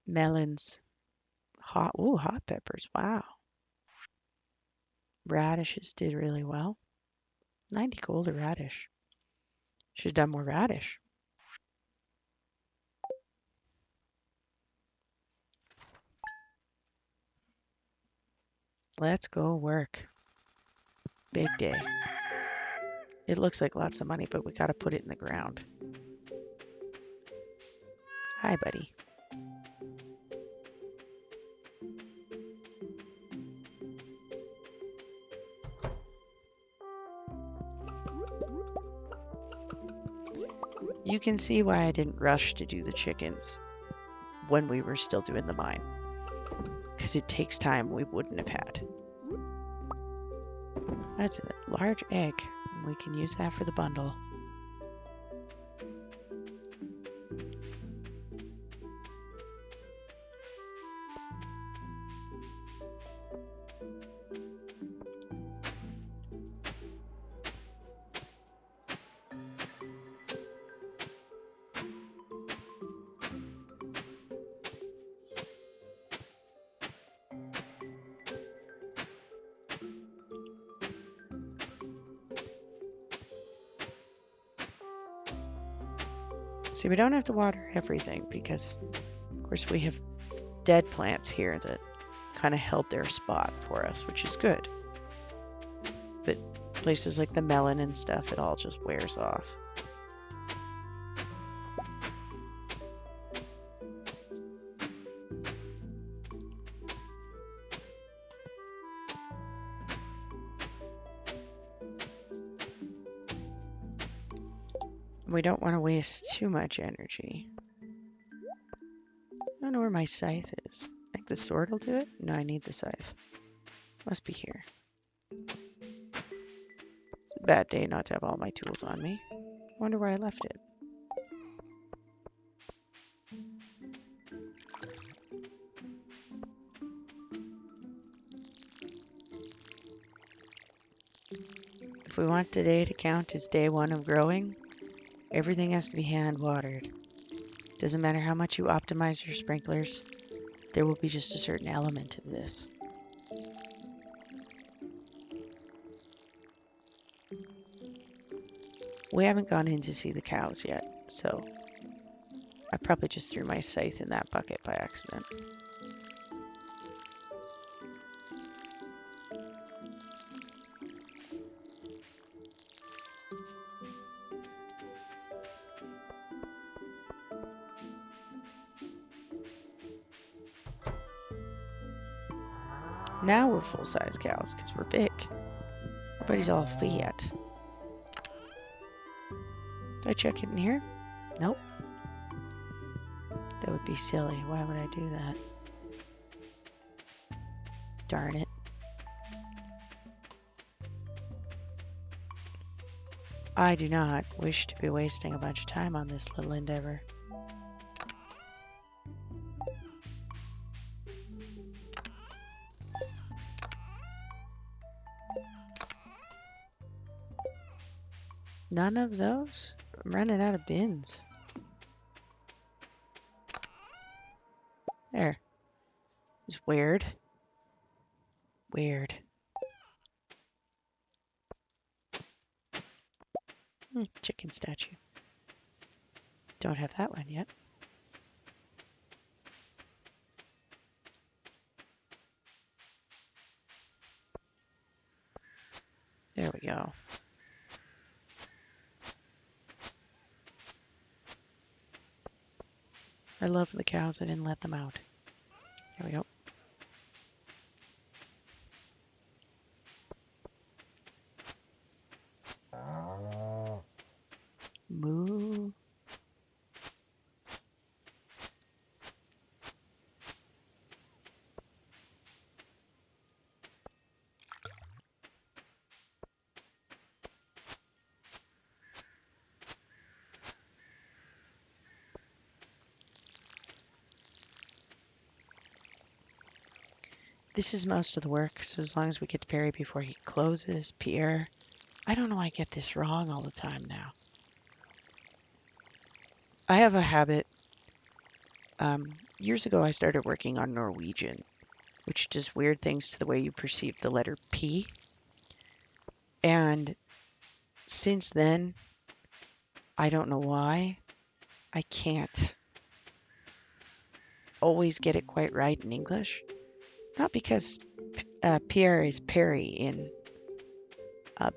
Melons. Hot peppers. Wow. Radishes did really well. 90 gold a radish. Should have done more radish. Let's go work. Big day. It looks like lots of money, but we gotta put it in the ground. Hi, buddy. You can see why I didn't rush to do the chickens when we were still doing the mine. Because it takes time we wouldn't have had. That's a large egg. We can use that for the bundle. See, we don't have to water everything because, of course, we have dead plants here that kind of held their spot for us, which is good. But places like the melon and stuff, it all just wears off. We don't want to waste too much energy. I don't know where my scythe is. I think the sword will do it? No, I need the scythe. Must be here. It's a bad day not to have all my tools on me. Wonder where I left it. If we want today to count as day 1 of growing, everything has to be hand watered. Doesn't matter how much you optimize your sprinklers, there will be just a certain element of this. We haven't gone in to see the cows yet, so I probably just threw my scythe in that bucket by accident. Now we're full-size cows because we're big. Everybody's all fat. Do I check it in here? Nope. That would be silly. Why would I do that? Darn it. I do not wish to be wasting a bunch of time on this little endeavor. None of those? I'm running out of bins. There. It's weird. Weird. Chicken statue. Don't have that one yet. There we go. I love the cows. I didn't let them out. There we go. Moo. This is most of the work, so as long as we get to Perry before he closes. Pierre. I don't know why I get this wrong all the time now. I have a habit. Years ago, I started working on Norwegian, which does weird things to the way you perceive the letter P. And since then, I don't know why, I can't always get it quite right in English. Not because Pierre is Perry in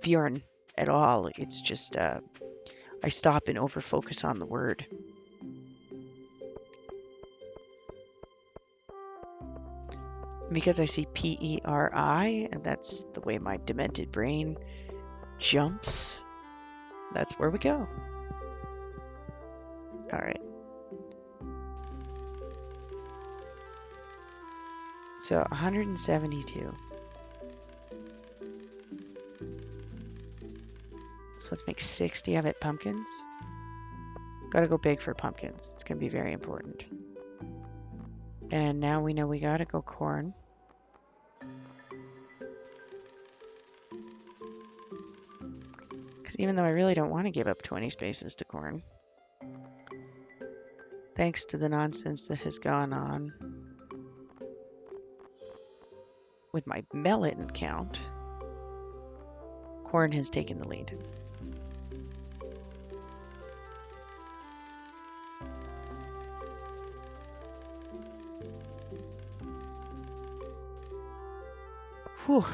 Bjorn at all. It's just I stop and overfocus on the word. Because I see P-E-R-I, and that's the way my demented brain jumps. That's where we go. All right. So 172. So let's make 60 of it pumpkins. Gotta go big for pumpkins. It's gonna be very important. And now we know we gotta go corn. Because even though I really don't want to give up 20 spaces to corn, thanks to the nonsense that has gone on with my melon count, corn has taken the lead. Whew.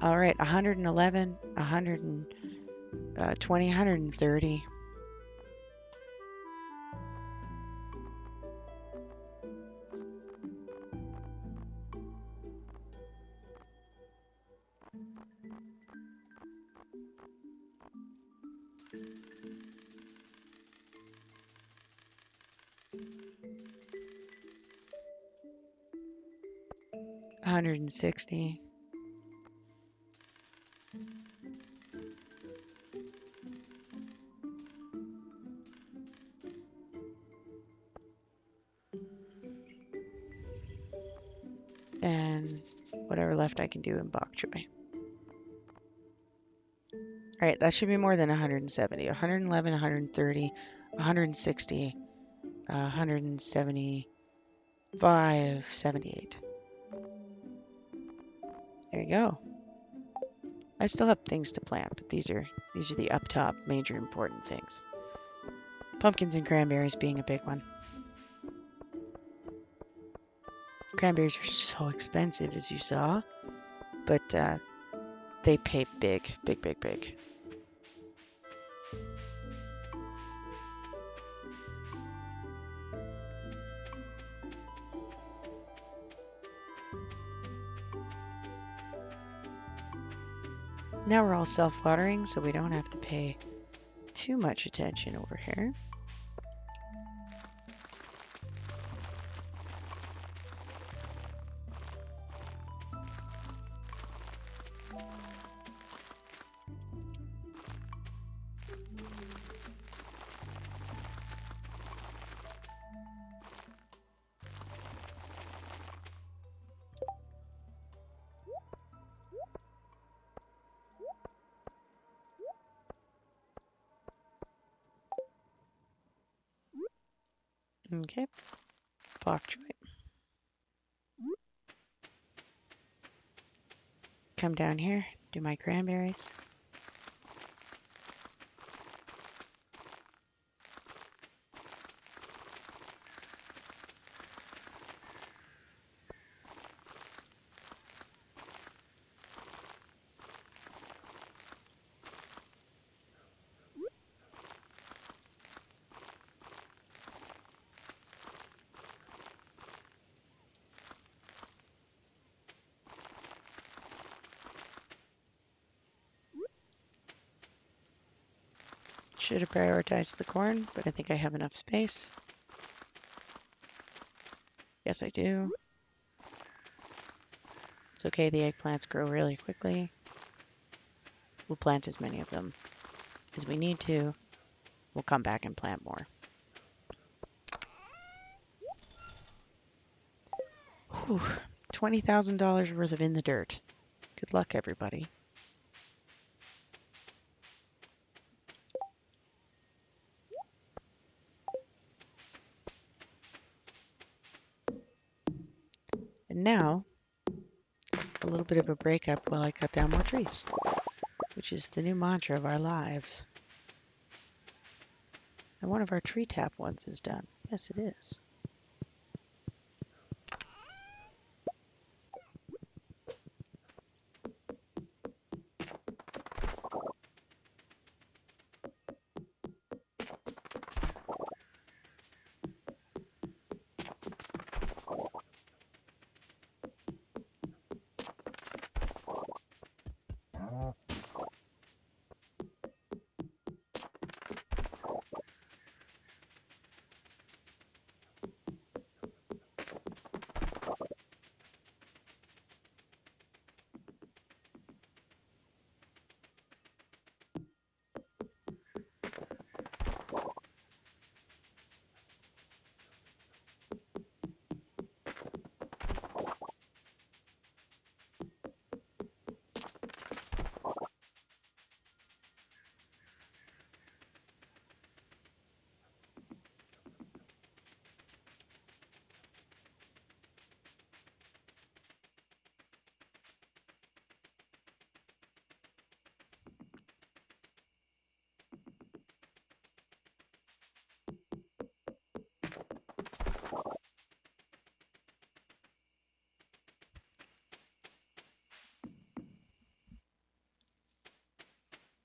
All right, 111, 120, 130. $160. And whatever left I can do in bok choy. All right, that should be more than 170. 111, 130, 160, 175, 78. There you go. I still have things to plant, but these are the up top major important things. Pumpkins and cranberries being a big one. Cranberries are so expensive, as you saw, but they pay big, big, big, big. Now we're all self-watering, so we don't have to pay too much attention over here. Okay, bok choy. Come down here, do my cranberries. Should have prioritized the corn, but I think I have enough space. Yes, I do. It's okay, the eggplants grow really quickly. We'll plant as many of them as we need to. We'll come back and plant more. Whew. $20,000 worth of in the dirt. Good luck, everybody. And now, a little bit of a breakup while I cut down more trees, which is the new mantra of our lives. And one of our tree tap ones is done. Yes, it is.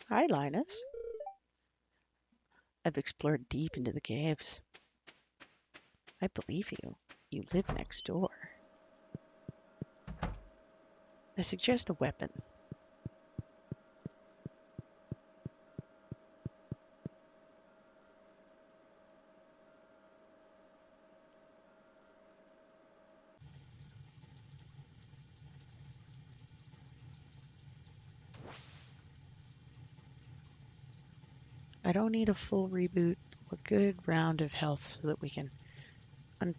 Hi, Linus. I've explored deep into the caves. I believe you. You live next door. I suggest a weapon. I don't need a full reboot, a good round of health so that we can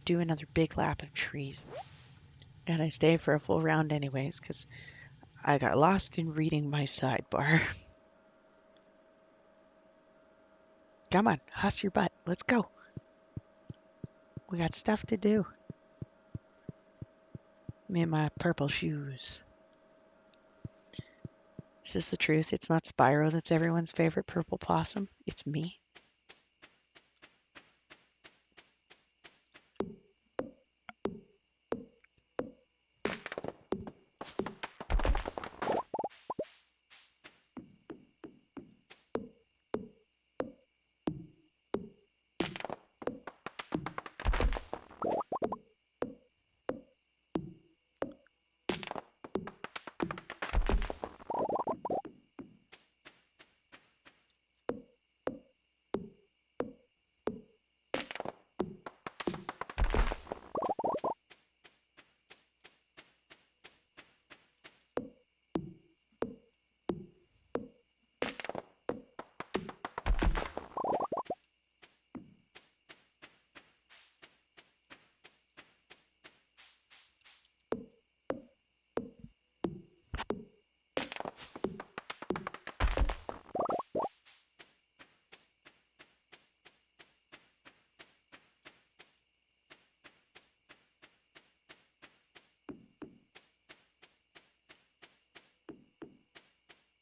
do another big lap of trees. And I stay for a full round anyways, because I got lost in reading my sidebar. Come on, huss your butt. Let's go. We got stuff to do. Me and my purple shoes. This is the truth. It's not Spyro that's everyone's favorite purple possum. It's me.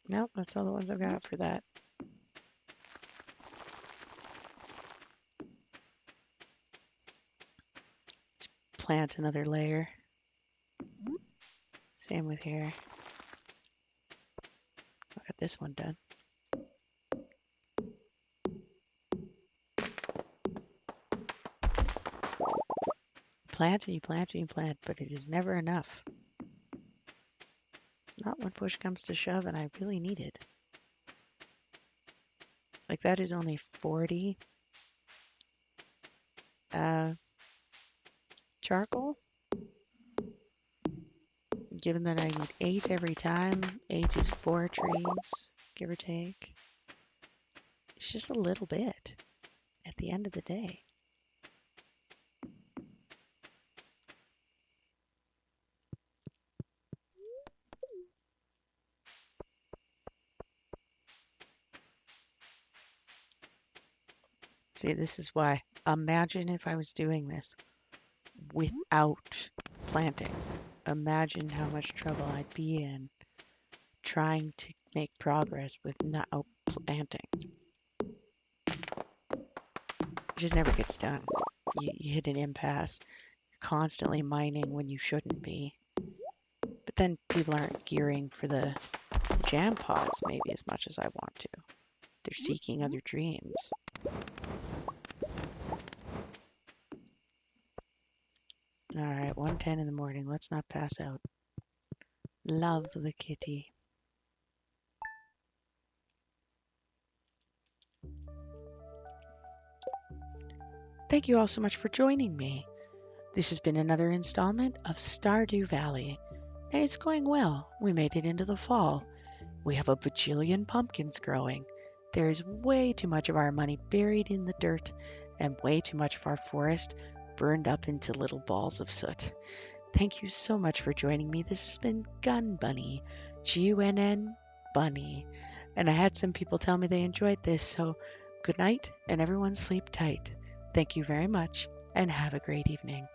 Nope, that's all the ones I've got for that. Plant another layer. Same with here. I got this one done. Plant and you plant and you plant, but it is never enough. Not when push comes to shove and I really need it. Like that is only 40 charcoal. Given that I need 8 every time, 8 is 4 trees, give or take. It's just a little bit at the end of the day. See, this is why. Imagine if I was doing this without planting. Imagine how much trouble I'd be in trying to make progress with not planting. It just never gets done. You hit an impasse. You're constantly mining when you shouldn't be. But then people aren't gearing for the jam pods maybe as much as I want to. They're seeking other dreams. Alright, 1:10 in the morning. Let's not pass out. Love the kitty. Thank you all so much for joining me. This has been another installment of Stardew Valley, and it's going well. We made it into the fall. We have a bajillion pumpkins growing. There is way too much of our money buried in the dirt, and way too much of our forest burned up into little balls of soot. Thank you so much for joining me. This has been Gun Bunny, G.u.n.n. Bunny. And I had some people tell me they enjoyed this, so good night and everyone sleep tight. Thank you very much and have a great evening.